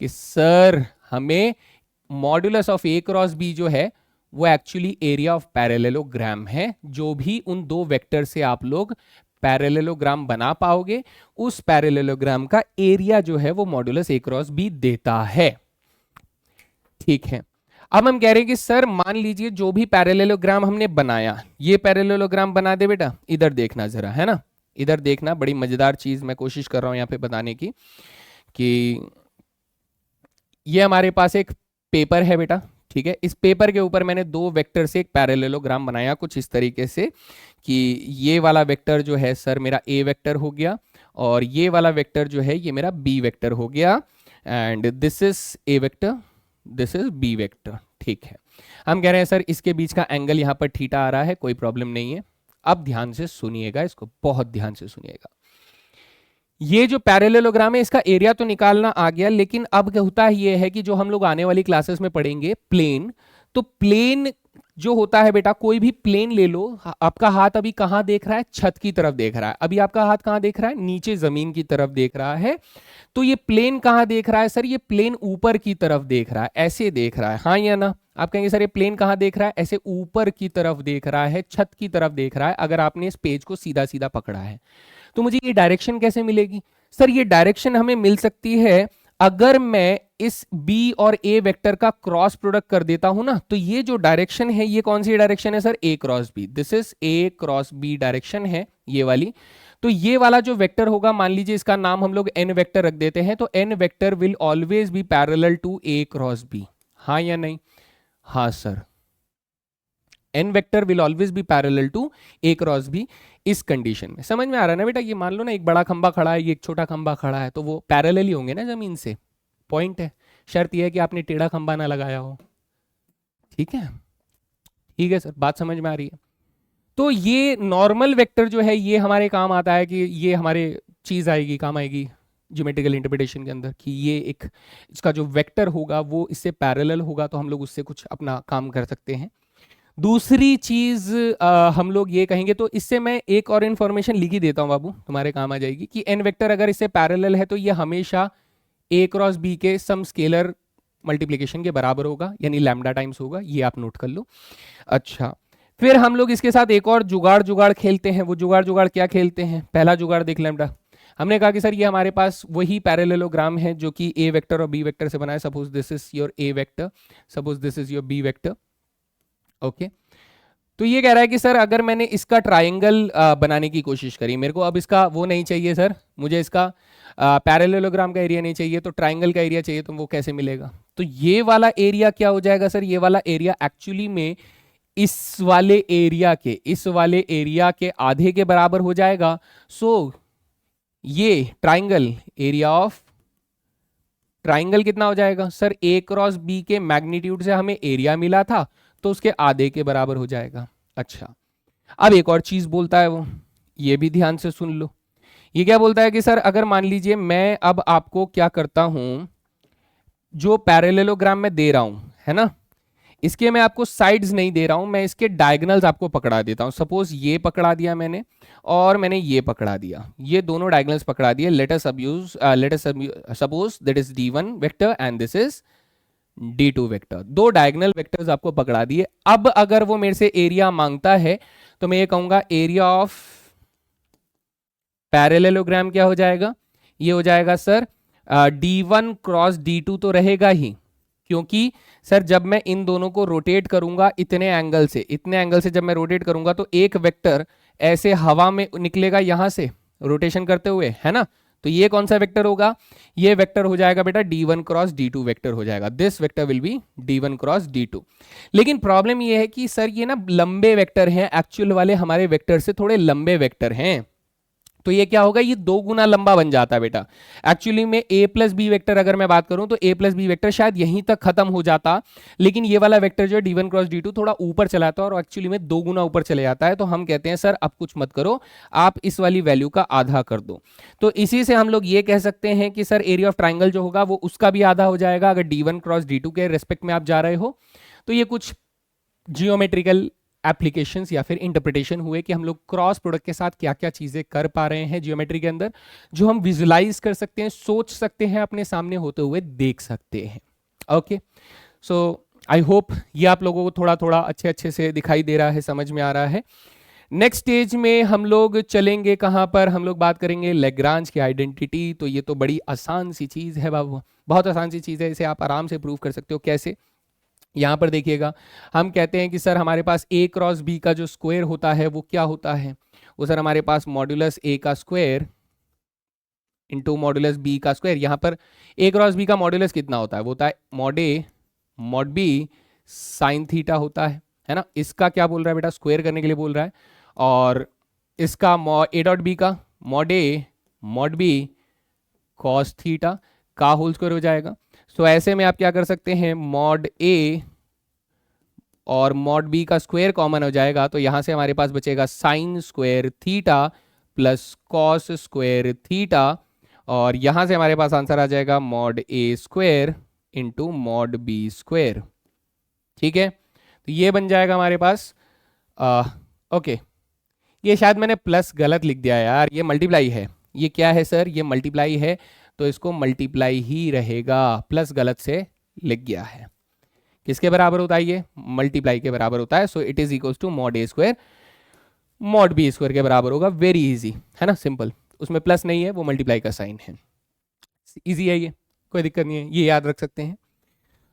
कि सर हमें modulus of A cross B जो है वो एक्चुअली एरिया ऑफ पैरेललोग्राम है। जो भी उन दो वेक्टर से आप लोग पैरेललोग्राम बना पाओगे उस पैरेललोग्राम का एरिया जो है वो मॉड्यूलस ए क्रॉस बी देता है, ठीक है। अब हम कह रहे हैं कि सर मान लीजिए जो भी पैरेललोग्राम हमने बनाया, ये पैरेललोग्राम बना दे बेटा, इधर देखना जरा, है ना, इधर देखना, बड़ी मजेदार चीज मैं कोशिश कर रहा हूं यहां पे बताने की कि ये हमारे पास एक पेपर है बेटा, ठीक है। इस पेपर के ऊपर मैंने दो वेक्टर से एक पैरेललोग्राम बनाया कुछ इस तरीके से कि ये वाला वेक्टर जो है सर मेरा ए वेक्टर हो गया और ये वाला वेक्टर जो है ये मेरा बी वेक्टर हो गया and this is A vector, this is B vector, ठीक है। हम कह रहे हैं सर इसके बीच का एंगल यहां पर थीटा आ रहा है, कोई प्रॉब्लम नहीं है। अब ध्यान से सुनिएगा, इसको बहुत ध्यान से सुनिएगा। ये जो पैरेललोग्राम है इसका एरिया तो निकालना आ गया, लेकिन अब क्या होता है ये है कि जो हम लोग आने वाली क्लासेस में पढ़ेंगे प्लेन, तो प्लेन जो होता है बेटा, कोई भी प्लेन ले लो, आपका हाथ अभी कहां देख रहा है, छत की तरफ देख रहा है, अभी आपका हाथ कहां देख रहा है, नीचे जमीन की तरफ देख रहा है। तो ये प्लेन कहां देख रहा है, सर ये प्लेन ऊपर की तरफ देख रहा है, ऐसे देख रहा है, हाँ या ना। आप कहेंगे सर ये प्लेन कहां देख रहा है, ऐसे ऊपर की तरफ देख रहा है, छत की तरफ देख रहा है। अगर आपने इस पेज को सीधा सीधा पकड़ा है तो मुझे ये डायरेक्शन कैसे मिलेगी, सर ये डायरेक्शन हमें मिल सकती है अगर मैं इस B और A वेक्टर का क्रॉस प्रोडक्ट कर देता हूं ना, तो ये जो डायरेक्शन है ये कौन सी डायरेक्शन है sir, A cross B, this is A cross B direction है ये वाली। तो ये वाला जो वेक्टर होगा, मान लीजिए इसका नाम हम लोग n वेक्टर रख देते हैं, तो n vector will always be parallel to A cross B, हाँ या नहीं, हाँ sir, n vector will always be parallel to A cross B। इस कंडीशन में समझ में आ रहा है ना बेटा, ये मान लो ना एक बड़ा खंबा खड़ा है, ये एक छोटा खंबा खड़ा है, तो वो पैरेलल ही होंगे ना जमीन से, पॉइंट है। शर्त यह है कि आपने टेढ़ा खंबा ना लगाया हो, ठीक है, ठीक है सर, बात समझ में आ रही है। तो ये नॉर्मल वेक्टर जो है ये हमारे काम आता है कि ये हमारे चीज आएगी, काम आएगी ज्योमेट्रिकल इंटरप्रिटेशन के अंदर, कि ये एक इसका जो वेक्टर होगा वो इससे पैरेलल होगा, तो हम लोग उससे कुछ अपना काम कर सकते हैं। दूसरी चीज हम लोग ये कहेंगे, तो इससे मैं एक और इन्फॉर्मेशन लिख ही देता हूं बाबू, तुम्हारे काम आ जाएगी, कि एन वेक्टर अगर इससे पैरेलल है तो ये हमेशा ए क्रॉस बी के सम स्केलर मल्टीप्लिकेशन के बराबर होगा, यानी लैम्डा टाइम्स होगा, ये आप नोट कर लो। अच्छा, फिर हम लोग इसके साथ एक और जुगाड़ खेलते हैं। वो जुगाड़ क्या खेलते हैं, पहला जुगाड़ देख लैम्डा। हमने कहा कि सर ये हमारे पास वही पैरेललोग्राम है जो कि ए वेक्टर और बी वेक्टर से बना है। Suppose this is your A vector, suppose this is your B vector, okay. तो ये कह रहा है कि सर अगर मैंने इसका ट्रायंगल बनाने की कोशिश करी, मेरे को अब इसका वो नहीं चाहिए सर, मुझे इसका पैरेललोग्राम का एरिया नहीं चाहिए, तो ट्रायंगल का एरिया चाहिए, तो वो कैसे मिलेगा। तो ये वाला एरिया क्या हो जाएगा सर, ये वाला एरिया एक्चुअली में इस वाले एरिया के आधे के बराबर हो जाएगा। सो ये ट्रायंगल, एरिया ऑफ ट्रायंगल कितना हो जाएगा सर, ए क्रॉस बी के मैग्नीट्यूड से हमें एरिया मिला था तो उसके आधे के बराबर हो जाएगा। अच्छा, अब एक और चीज बोलता है वो, ये भी ध्यान से सुन लो। ये क्या बोलता है कि सर अगर मान लीजिए मैं अब आपको क्या करता हूं, जो पैरेललोग्राम में दे रहा हूं है ना, इसके मैं आपको साइड्स नहीं दे रहा हूं, मैं इसके डायगोनल्स आपको पकड़ा देता हूं। सपोज ये पकड़ा दिया मैंने और मैंने ये पकड़ा दिया, ये दोनों डायगोनल्स पकड़ा दिए। Let us suppose that is D1 vector and this is D2 vector, दो डायगोनल वेक्टर्स आपको पकड़ा दिए। अब अगर वो मेरे से एरिया मांगता है तो मैं ये कहूंगा एरिया ऑफ पैरेललोग्राम क्या हो जाएगा, ये हो जाएगा सर D1 क्रॉस D2 तो रहेगा ही, क्योंकि सर जब मैं इन दोनों को रोटेट करूंगा इतने एंगल से, इतने एंगल से जब मैं रोटेट करूंगा तो एक वेक्टर ऐसे हवा में निकलेगा यहां से रोटेशन करते हुए, है ना। तो ये कौन सा वेक्टर होगा, ये वेक्टर हो जाएगा बेटा D1 क्रॉस D2 वेक्टर हो जाएगा। This vector will B D1 cross D2। लेकिन प्रॉब्लम ये है कि सर ये ना लंबे वेक्टर हैं, एक्चुअल वाले हमारे वेक्टर से थोड़े लंबे वेक्टर हैं, तो ये क्या होगा, ये दो गुना लंबा बन जाता है बेटा। एक्चुअली में a प्लस बी वेक्टर अगर मैं बात करूं तो a प्लस बी वेक्टर शायद यहीं तक खत्म हो जाता, लेकिन ये वाला वेक्टर जो है D1 क्रॉस D2 थोड़ा ऊपर चला जाता है और एक्चुअली में दो गुना ऊपर चले जाता है। तो हम कहते हैं सर अब कुछ मत करो, आप इस वाली वैल्यू का आधा कर दो। तो इसी से हम लोग ये कह सकते हैं कि सर एरिया ऑफ ट्राइंगल जो होगा वो उसका भी आधा हो जाएगा अगर D1 क्रॉस D2 के रेस्पेक्ट में आप जा रहे हो। तो ये कुछ जियोमेट्रिकल एप्लीकेशंस या फिर इंटरप्रिटेशन हुए कि हम लोग क्रॉस प्रोडक्ट के साथ क्या क्या चीजें कर पा रहे हैं जियोमेट्री के अंदर, जो हम विजुलाइज कर सकते हैं, सोच सकते हैं, अपने सामने होते हुए देख सकते हैं। ओके, सो आई होप ये आप लोगों को थोड़ा थोड़ा अच्छे अच्छे से दिखाई दे रहा है, समझ में आ रहा है। नेक्स्ट स्टेज में हम लोग चलेंगे कहां पर, हम लोग बात करेंगे लैग्रांज की आइडेंटिटी। तो ये तो बड़ी आसान सी चीज है बाबू, बहुत आसान सी चीज है, इसे आप आराम से प्रूव कर सकते हो। कैसे, यहां पर देखिएगा, हम कहते हैं कि सर हमारे पास a क्रॉस b का जो स्क्वायर होता है वो क्या होता है, वो सर हमारे पास मॉड्यूलस a का स्क्वायर इंटू मॉड्यूलस b का स्क्वायर। यहां पर a क्रॉस b का मॉड्यूलस कितना होता है, वो होता है mod a mod b sine theta होता है ना। इसका क्या बोल रहा है बेटा, स्क्वायर करने के लिए बोल रहा है, और इसका a डॉट b का mod a mod b cos theta का होल स्क्वायर हो जाएगा। सो ऐसे में आप क्या कर सकते हैं, मॉड a और मॉड b का स्क्वायर कॉमन हो जाएगा, तो यहां से हमारे पास बचेगा sine square theta plus cos square theta, और यहां से हमारे पास आंसर आ जाएगा mod a square into mod b square. ठीक है, तो ये बन जाएगा हमारे पास ओके। ये शायद मैंने प्लस गलत लिख दिया यार, ये मल्टीप्लाई है, ये क्या है सर, ये मल्टीप्लाई है, तो इसको मल्टीप्लाई ही रहेगा, प्लस गलत से लिख गया है। किसके बराबर होता है ये, मल्टीप्लाई के बराबर होता है। So it is equals to mod a square mod b square के बराबर होगा। वेरी इजी है ना, सिंपल, उसमें प्लस नहीं है, वो मल्टीप्लाई का साइन है, इजी है ये, कोई दिक्कत नहीं है, ये याद रख सकते हैं।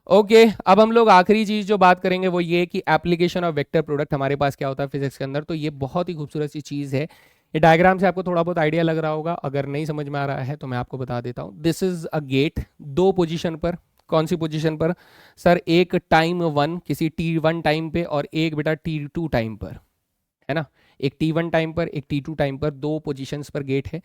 ओके अब हम लोग आखिरी चीज जो बात करेंगे वो ये कि एप्लीकेशन ऑफ वेक्टर प्रोडक्ट हमारे पास क्या होता है फिजिक्स के अंदर। तो ये बहुत ही खूबसूरत सी चीज है, ये डायग्राम से आपको थोड़ा बहुत आइडिया लग रहा होगा, अगर नहीं समझ में आ रहा है तो मैं आपको बता देता हूँ। दिस इज अ गेट, दो पोजीशन पर, कौन सी पोजीशन पर सर, एक टाइम 1 किसी t1 टाइम पे और एक बेटा t2 टाइम पर, है ना। एक t1 टाइम पर एक t2 टाइम पर, दो पोजीशंस पर गेट है।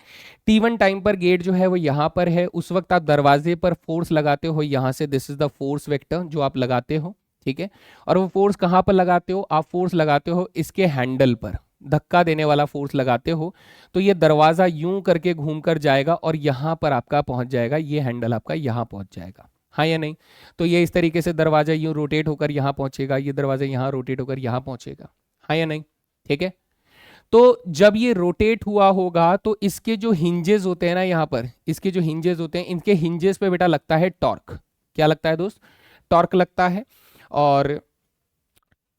t1 टाइम पर गेट जो है वो यहाँ पर है, उस वक्त आप दरवाजे पर फोर्स लगाते हो यहाँ से, this is the force vector जो आप लगाते हो, ठीक है। और वो फोर्स कहाँ पर लगाते हो, आप फोर्स लगाते हो इसके हैंडल पर, धक्का देने वाला फोर्स लगाते हो, तो ये दरवाजा यूं करके घूम कर जाएगा और यहाँ पर आपका पहुंच जाएगा, ये हैंडल आपका यहाँ पहुंच जाएगा, हाँ या नहीं। तो ये इस तरीके से दरवाजा यूं रोटेट होकर यहाँ पहुंचेगा, ये दरवाजा यहाँ रोटेट होकर यहाँ पहुंचेगा, हाँ या नहीं, ठीक है। तो जब ये रोटेट हुआ होगा तो इसके जो हिंजेस होते हैं ना यहाँ पर, इसके जो हिंजेस होते हैं, इनके हिंजेस पे बेटा लगता है टॉर्क। क्या लगता है दोस्त, टॉर्क लगता है। और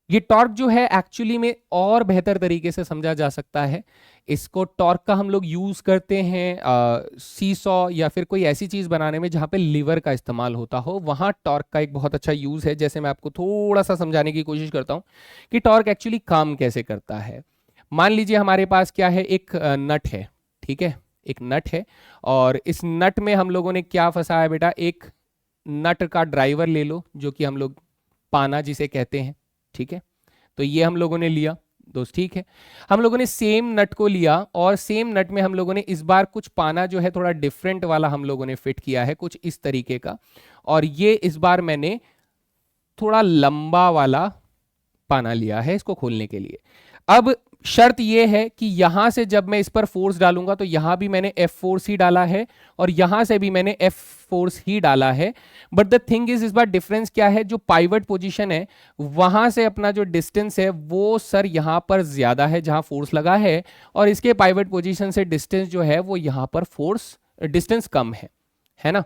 ये टॉर्क जो है एक्चुअली में और बेहतर तरीके से समझा जा सकता है, इसको टॉर्क का हम लोग यूज करते हैं सीसॉ या फिर कोई ऐसी चीज बनाने में जहां पे लीवर का इस्तेमाल होता हो, वहां टॉर्क का एक बहुत अच्छा यूज है। जैसे मैं आपको थोड़ा सा समझाने की कोशिश करता हूं कि टॉर्क एक्चुअली काम कैसे करता है। मान लीजिए हमारे पास क्या है, एक नट है, ठीक है, एक नट है, और इस नट में हम लोगों ने क्या फंसाया बेटा, एक नट का ड्राइवर ले लो, जो कि हम लोग पाना जिसे कहते हैं, ठीक है। तो ये हम लोगों ने लिया दोस्त, ठीक है। हम लोगों ने सेम नट को लिया और सेम नट में हम लोगों ने इस बार कुछ पाना जो है थोड़ा डिफरेंट वाला हम लोगों ने फिट किया है, कुछ इस तरीके का, और ये इस बार मैंने थोड़ा लंबा वाला पाना लिया है इसको खोलने के लिए। अब शर्त यह है कि यहां से जब मैं इस पर फोर्स डालूंगा तो यहां भी मैंने एफ फोर्स ही डाला है और यहां से भी मैंने एफ फोर्स ही डाला है। बट द थिंग इज, इस बार डिफरेंस क्या है, जो पाइवट पोजीशन है वहां से अपना जो डिस्टेंस है वो सर यहां पर ज्यादा है जहां फोर्स लगा है, और इसके पाइवट पोजीशन से डिस्टेंस जो है वो यहां पर फोर्स डिस्टेंस कम है ना।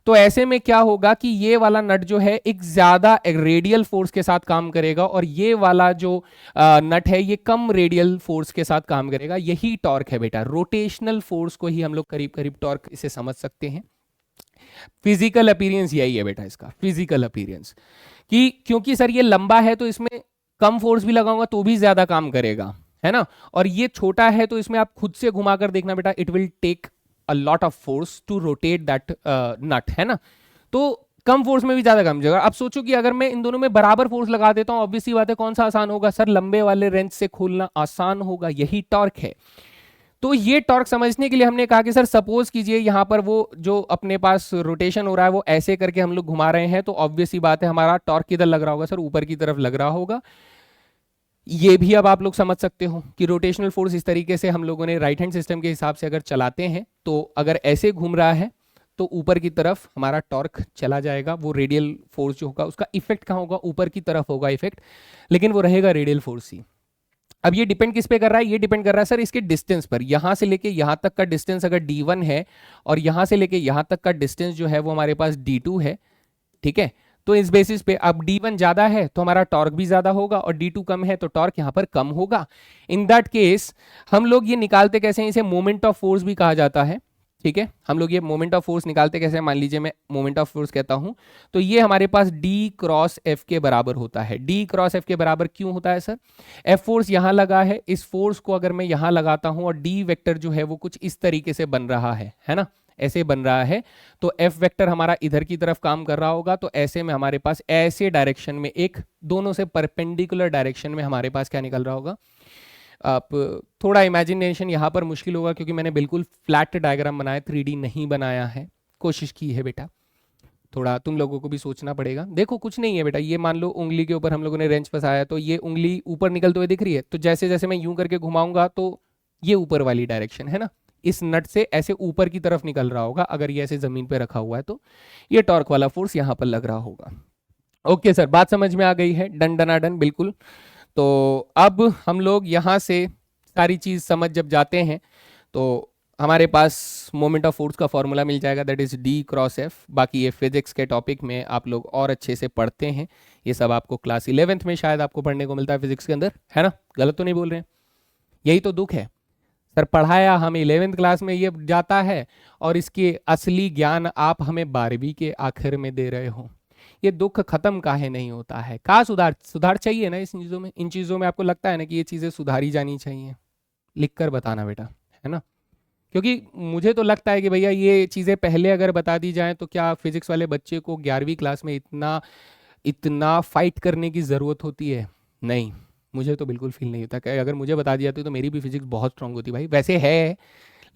तो ऐसे में क्या होगा कि ये वाला नट जो है एक ज्यादा रेडियल फोर्स के साथ काम करेगा और ये वाला जो नट है ये कम रेडियल फोर्स के साथ काम करेगा। यही टॉर्क है बेटा, रोटेशनल फोर्स को ही हम लोग करीब करीब टॉर्क इसे समझ सकते हैं। फिजिकल अपीयरेंस यही है बेटा इसका, फिजिकल अपीयरेंस, कि क्योंकि सर ये लंबा है तो इसमें कम फोर्स भी लगाऊंगा तो भी ज्यादा काम करेगा, है ना, और ये छोटा है तो इसमें आप खुद से घुमाकर देखना बेटा, it will take a lot of force to rotate that nut, है ना, तो कम फोर्स में भी ज्यादा काम जाएगा। अब सोचो कि अगर मैं इन दोनों में बराबर फोर्स लगा देता हूं, ऑब्वियसली बात है कौन सा आसान होगा सर, लंबे वाले रेंच से खोलना आसान होगा, यही टॉर्क है। तो ये टॉर्क समझने के लिए हमने कहा कि सर सपोज कीजिए यहां पर वो जो अपने पास रोटेशन हो रहा है वो ऐसे करके हम लोग घुमा रहे हैं, तो ऑब्वियस ही बात है हमारा टॉर्क किधर लग रहा होगा सर, ऊपर की तरफ लग रहा होगा। ये भी अब आप लोग समझ सकते हो कि रोटेशनल फोर्स इस तरीके से हम लोगों ने राइट हैंड सिस्टम के हिसाब से अगर चलाते हैं तो अगर ऐसे घूम रहा है तो ऊपर की तरफ हमारा टॉर्क चला जाएगा, वो रेडियल फोर्स जो होगा उसका इफेक्ट कहाँ होगा, ऊपर की तरफ होगा इफेक्ट, लेकिन वो रहेगा रेडियल फोर्स ही। अब ये डिपेंड किस पे कर रहा है, ये डिपेंड कर रहा है सर इसके डिस्टेंस पर, यहां से लेके यहां तक का डिस्टेंस अगर d1 है और यहां से लेके यहां तक का डिस्टेंस जो है वो हमारे पास d2 है, ठीक है, तो इस बेसिस पे अब d1 ज्यादा है तो हमारा टॉर्क भी ज्यादा होगा और d2 कम है तो टॉर्क यहां पर कम होगा। इन दैट केस हम लोग ये निकालते कैसे हैं, इसे मोमेंट ऑफ फोर्स भी कहा जाता है, ठीक है, हम लोग ये मोमेंट ऑफ फोर्स निकालते कैसे, मान लीजिए मैं मोमेंट ऑफ फोर्स कहता हूं तो ये हमारे पास d क्रॉस f के बराबर होता है। d क्रॉस f के बराबर क्यों होता है सर, f फोर्स यहां लगा है, इस फोर्स को अगर मैं यहां लगाता हूं और d वेक्टर जो है वो कुछ इस तरीके से बन रहा है ना, ऐसे बन रहा है, तो f वेक्टर हमारा इधर की तरफ काम कर रहा होगा, तो ऐसे में हमारे पास ऐसे डायरेक्शन में एक दोनों से परपेंडिकुलर डायरेक्शन में हमारे पास क्या निकल रहा होगा। आप थोड़ा इमेजिनेशन यहाँ पर मुश्किल होगा क्योंकि मैंने बिल्कुल फ्लैट डायग्राम बनाया, 3D नहीं बनाया है, कोशिश की है बेटा, थोड़ा तुम लोगों को भी सोचना पड़ेगा। देखो कुछ नहीं है बेटा, ये मान लो उंगली के ऊपर हम लोगों ने रेंच फंसाया तो ये उंगली ऊपर निकलते हुए दिख रही है, तो जैसे जैसे मैं यूं करके घुमाऊंगा तो ये ऊपर वाली डायरेक्शन है ना, इस नट से ऐसे ऊपर की तरफ निकल रहा होगा, अगर ये ऐसे जमीन पे रखा हुआ है तो ये टॉर्क वाला फोर्स यहाँ पर लग रहा होगा। ओके सर, बात समझ में आ गई है, डन डना डन, बिल्कुल। तो अब हम लोग यहाँ से सारी चीज़ समझ जब जाते हैं तो हमारे पास मोमेंट ऑफ फोर्स का फॉर्मूला मिल जाएगा, that is d cross f। बाकी ये फिजिक्स के टॉपिक में आप लोग और अच्छे से पढ़ते हैं, ये सब आपको क्लास 11th में शायद आपको पढ़ने को मिलता है फिजिक्स के अंदर, है ना, गलत तो नहीं बोल रहे हैं। यही तो दुख है सर, पढ़ाया हमें 11th क्लास में ये जाता है और इसके असली ज्ञान आप हमें 12वीं के आखिर में दे रहे हो। ये दुख खत्म काहे नहीं होता है, का सुधार चाहिए ना इस चीज़ों में, इन चीज़ों में आपको लगता है ना कि ये चीज़ें सुधारी जानी चाहिए, लिख कर बताना बेटा, है ना, क्योंकि मुझे तो लगता है कि भैया ये चीज़ें पहले अगर बता दी जाएं तो क्या फिजिक्स वाले बच्चे को 11वीं क्लास में इतना इतना फाइट करने की ज़रूरत होती है, नहीं, मुझे तो बिल्कुल फील नहीं होता कि अगर मुझे बता दिया तो मेरी भी फिजिक्स बहुत स्ट्रांग होती भाई, वैसे है,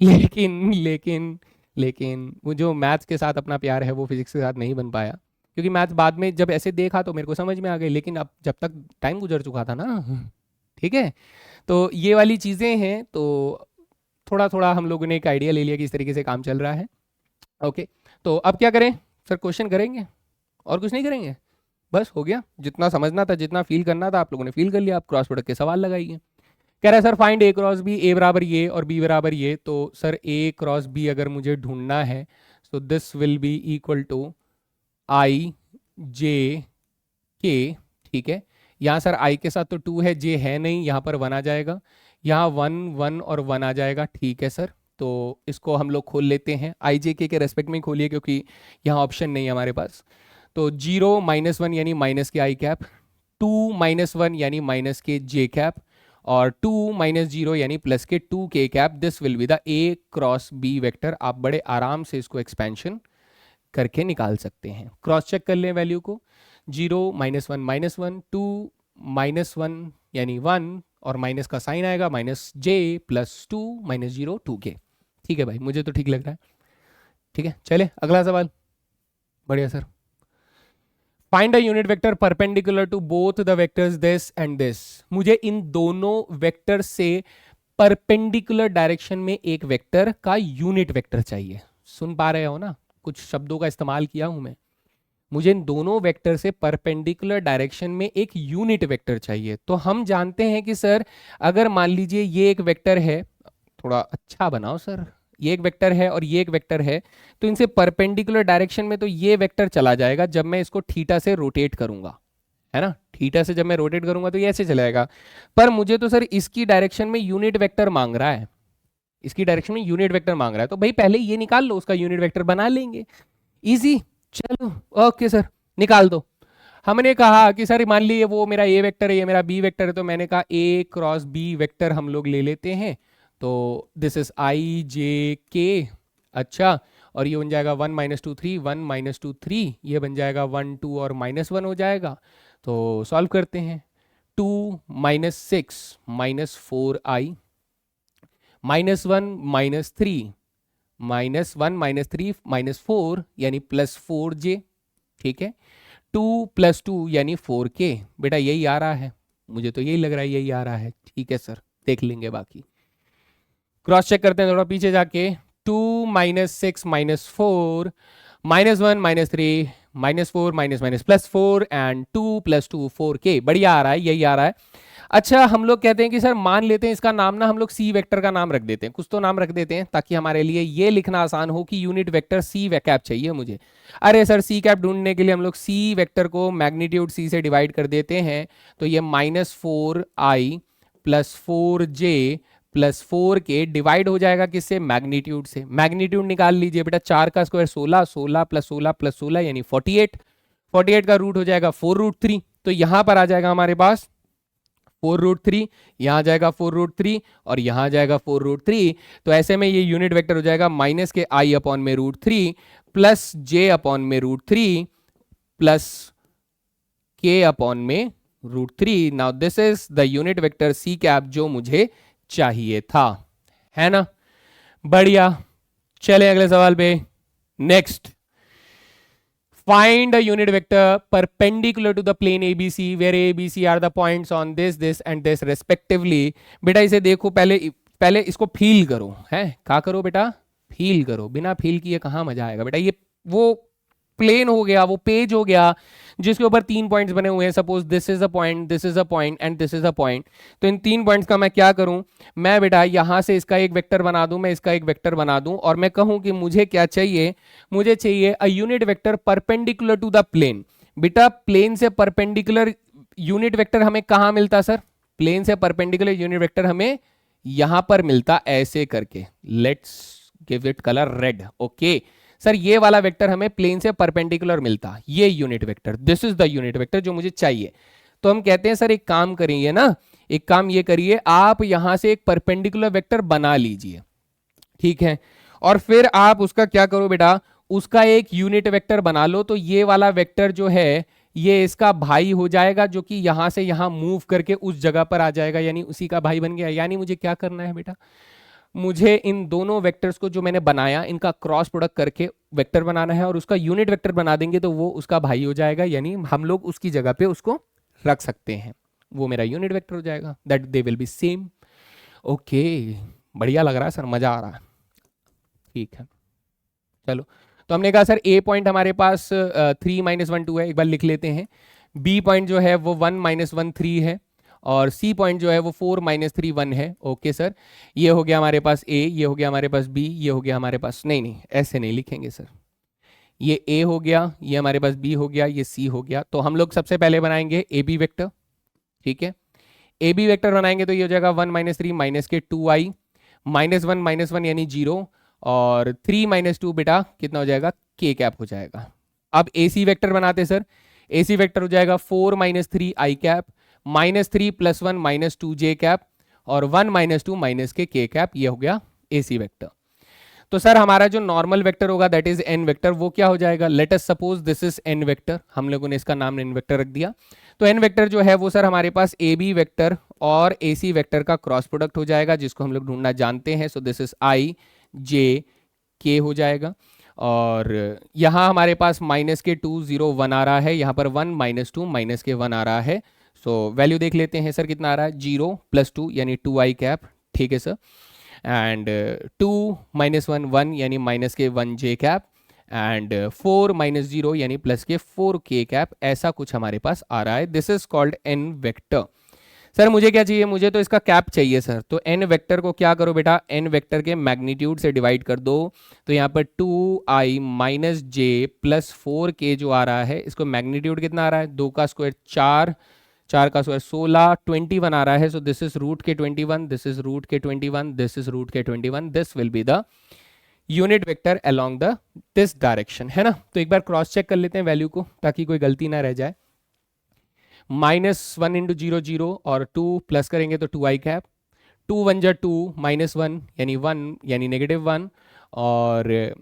लेकिन लेकिन लेकिन वो जो मैथ्स के साथ अपना प्यार है वो फिजिक्स के साथ नहीं बन पाया, क्योंकि मैथ्स बाद में जब ऐसे देखा तो मेरे को समझ में आ गई, लेकिन अब जब तक टाइम गुजर चुका था ना, ठीक है, तो ये वाली चीज़ें हैं, तो थोड़ा थोड़ा हम लोगों ने एक आइडिया ले लिया कि इस तरीके से काम चल रहा है। ओके, तो अब क्या करें सर, क्वेश्चन करेंगे और कुछ नहीं करेंगे, बस हो गया, जितना समझना था जितना फील करना था आप लोगों ने फील कर लिया, आप क्रॉस प्रोडक्ट के सवाल लगाइए। कह रहा है सर फाइंड ए क्रॉस बी, ए बराबर ये और बी बराबर ये, तो सर ए क्रॉस बी अगर मुझे ढूंढना है तो this will be equal to I J K, ठीक है, यहाँ सर आई के साथ तो 2 है, जे है नहीं, यहाँ पर 1 आ जाएगा, यहाँ 1 1 और 1 आ जाएगा, ठीक है सर, तो इसको हम लोग खोल लेते हैं, आई जे के रेस्पेक्ट में ही खोलिए क्योंकि यहाँ ऑप्शन नहीं है हमारे पास। तो 0 -1 यानी माइनस के आई कैप, 2 -1 यानी माइनस के जे कैप, और 2 -0 यानी प्लस के 2 के cap, this will be the A cross B vector. आप बड़े आराम से इसको एक्सपेंशन करके निकाल सकते हैं, क्रॉस चेक कर लें वैल्यू को, 0 -1 -1, 2 -1 यानी 1 और माइनस का साइन आएगा, माइनस जे प्लस 2 -0 2 के, ठीक है भाई, मुझे तो ठीक लग रहा है, ठीक है, चले अगला सवाल, बढ़िया sir. Find a unit vector perpendicular to both the vectors this and this, मुझे इन दोनों वेक्टर से परपेंडिकुलर डायरेक्शन में एक वेक्टर का यूनिट वेक्टर चाहिए, सुन पा रहे हो ना, कुछ शब्दों का इस्तेमाल किया हूं मैं, मुझे इन दोनों वेक्टर से परपेंडिकुलर डायरेक्शन में एक यूनिट वेक्टर चाहिए। तो हम जानते हैं कि सर अगर मान लीजिए ये एक वेक्टर है, थोड़ा अच्छा बनाओ सर, ये एक वेक्टर है और ये एक वेक्टर है, तो इनसे परपेंडिकुलर डायरेक्शन में तो ये वेक्टर चला जाएगा जब मैं इसको थीटा से रोटेट करूंगा, है ना, थीटा से जब मैं रोटेट करूंगा तो ये ऐसे चलेगा। पर मुझे तो सर इसकी डायरेक्शन में यूनिट वेक्टर मांग रहा है, इसकी डायरेक्शन में यूनिट वेक्टर मांग रहा है, तो भाई पहले ये निकाल लो, उसका यूनिट वेक्टर बना लेंगे, इजी। चलो ओके सर, निकाल दो। हमने कहा कि सर मान लीजिए वो मेरा ए वेक्टर है, ये मेरा बी वेक्टर है, तो मैंने कहा ए क्रॉस बी वेक्टर हम लोग ले लेते हैं, तो दिस इज आई जे के। अच्छा, और ये बन जाएगा 1 - 2 3, 1 - 2 3, ये बन जाएगा 1 2 और -1 हो जाएगा। तो सॉल्व करते हैं, 2 - 6 - 4i -1 - 3 -1 - 3 -4 यानी +4j, ठीक है। 2 + 2 यानी 4k, बेटा यही आ रहा है, मुझे तो यही लग रहा है यही आ रहा है, ठीक है सर, देख लेंगे बाकी, क्रॉस चेक करते हैं थोड़ा पीछे जाके। 2 - 6 - 4 -1 - 3 -4 +4 एंड 2 + 2 4k, बढ़िया आ रहा है, यही आ रहा है। अच्छा, हम लोग कहते हैं कि सर मान लेते हैं इसका नाम ना हम लोग सी वेक्टर का नाम रख देते हैं, कुछ तो नाम रख देते हैं ताकि हमारे लिए ये लिखना आसान हो कि यूनिट वेक्टर सी कैप चाहिए मुझे। अरे सर सी कैप ढूंढने के लिए हम लोग सी वेक्टर को मैग्नीट्यूड सी से डिवाइड कर देते हैं, तो ये -4i + 4j + 4k डिवाइड हो जाएगा किससे, मैग्नीट्यूड से। मैग्नीट्यूड निकाल लीजिए बेटा, 4 का स्क्वायर 16, 16 + 16 + 16 यानी 48, 48 का रूट हो जाएगा 4√3, तो यहां पर आ जाएगा हमारे पास 4√3, यहाँ आ जाएगा 4√3 और यहाँ आ जाएगा 4√3, तो ऐसे में ये यूनिट वेक्टर हो जाएगा माइनस के i अपॉन में √3 प्लस j अपॉन में √3 प्लस k अपॉन में √3। Now this is the unit vector C cap जो मुझे चाहिए था, है ना, बढ़िया। चले अगले सवाल पे, next, find a unit vector perpendicular to the plane ABC where ABC are the points on this and this respectively। बेटा इसे देखो, पहले इसको फील करो, है क्या करो बेटा, फील करो, बिना फील किए कहाँ मजा आएगा बेटा। ये वो प्लेन हो गया, वो पेज हो गया जिसके ऊपर 3 पॉइंट्स बने हुए हैं, suppose this is a point, this is a point and this is a point. तो इन 3 पॉइंट्स का मैं क्या करूं, मैं बेटा यहां से इसका एक वेक्टर बना दूं, मैं इसका एक वेक्टर बना दूं और मैं कहूं कि मुझे क्या चाहिए, मुझे चाहिए a unit vector perpendicular to the plane. बेटा प्लेन से परपेंडिकुलर यूनिट वेक्टर हमें कहां मिलता सर, प्लेन से परपेंडिकुलर यूनिट वेक्टर हमें यहां पर मिलता ऐसे करके, let's give it colour red, okay sir, ये वाला वेक्टर हमें प्लेन से परपेंडिकुलर मिलता, ये unit vector, this is the unit vector जो मुझे चाहिए। तो हम कहते हैं सर एक काम करिए ना, एक काम ये करिए, आप यहां से एक परपेंडिकुलर वेक्टर बना लीजिए, ठीक है, और फिर आप उसका क्या करो बेटा, उसका एक यूनिट वेक्टर बना लो। तो ये वाला वेक्टर जो है ये इसका भाई हो जाएगा, जो कि यहां से यहां मूव करके उस जगह पर आ जाएगा, यानी उसी का भाई बन गया। यानी मुझे क्या करना है बेटा, मुझे इन दोनों वेक्टर्स को जो मैंने बनाया इनका क्रॉस प्रोडक्ट करके वेक्टर बनाना है और उसका यूनिट वेक्टर बना देंगे तो वो उसका भाई हो जाएगा, यानी हम लोग उसकी जगह पे उसको रख सकते हैं, वो मेरा यूनिट वेक्टर हो जाएगा, that they will be same. Okay, बढ़िया लग रहा है सर, मजा आ रहा है, ठीक है। चलो, तो हमने कहा सर ए पॉइंट हमारे पास 3 - 1 2 है, एक बार लिख लेते हैं। बी पॉइंट जो है वो 1 - 1 3 है और सी पॉइंट जो है वो 4 - 3 1 है। ओके सर, ये हो गया हमारे पास ए, ये हो गया हमारे पास बी, ये हो गया हमारे पास, नहीं नहीं ऐसे नहीं लिखेंगे सर, ये ए हो गया, ये हमारे पास बी हो गया, ये सी हो गया। तो हम लोग सबसे पहले बनाएंगे ए बी वेक्टर, ठीक है। ए बी वेक्टर बनाएंगे तो ये हो जाएगा 1 - 3 माइनस के 2i -1 - 1 यानी 0 और 3 - 2 बेटा कितना हो जाएगा, के कैप हो जाएगा। अब ए सी वेक्टर बनाते सर, ए सी वेक्टर हो जाएगा 4 - 3 आई कैप -3 + 1 - 2 जे कैप और 1 - 2 के कैप, ये हो गया ए सी वेक्टर। तो सर हमारा जो नॉर्मल वेक्टर होगा दैट इज एन वेक्टर, वो क्या हो जाएगा, let us suppose this is an vector, हम लोगों ने इसका नाम एन वेक्टर रख दिया। तो एन वेक्टर जो है वो सर हमारे पास ए बी वेक्टर और ए सी वेक्टर का क्रॉस प्रोडक्ट हो जाएगा, जिसको हम लोग ढूंढना जानते हैं। So this is I J के हो जाएगा और यहाँ हमारे पास -2 0 1 आ रहा है, यहाँ पर 1 - 2 के 1 आ रहा है। सो वैल्यू देख लेते हैं सर कितना आ रहा है, 0 + 2 यानी 2i कैप, ठीक है सर, एंड 2 - 1 1 यानी के 1 जे कैप एंड 4 - 0 यानी प्लस के 4 के कैप, ऐसा कुछ हमारे पास आ रहा है। This is called an vector. Sir मुझे क्या चाहिए, मुझे तो इसका कैप चाहिए सर। तो एन वेक्टर को क्या करो बेटा, एन वेक्टर के मैग्नीट्यूड से डिवाइड कर दो। तो यहाँ पर 2i माइनस जे प्लस 4k जो आ रहा है, इसको मैग्नीट्यूड कितना आ रहा है, 2 का स्क्वायर 4, 4 का स्क्वायर 16, 21 आ रहा है। सो दिस इज रूट के 21, दिस इज रूट के 21, दिस इज रूट के 21, this will be the unit vector along the this direction, है ना। तो एक बार क्रॉस चेक कर लेते हैं वैल्यू को, ताकि कोई गलती ना रह जाए। -1 इंटू 0 0 और 2 प्लस करेंगे तो 2i कैप, 2 1 जा 2, -1 यानी 1 यानी -1, और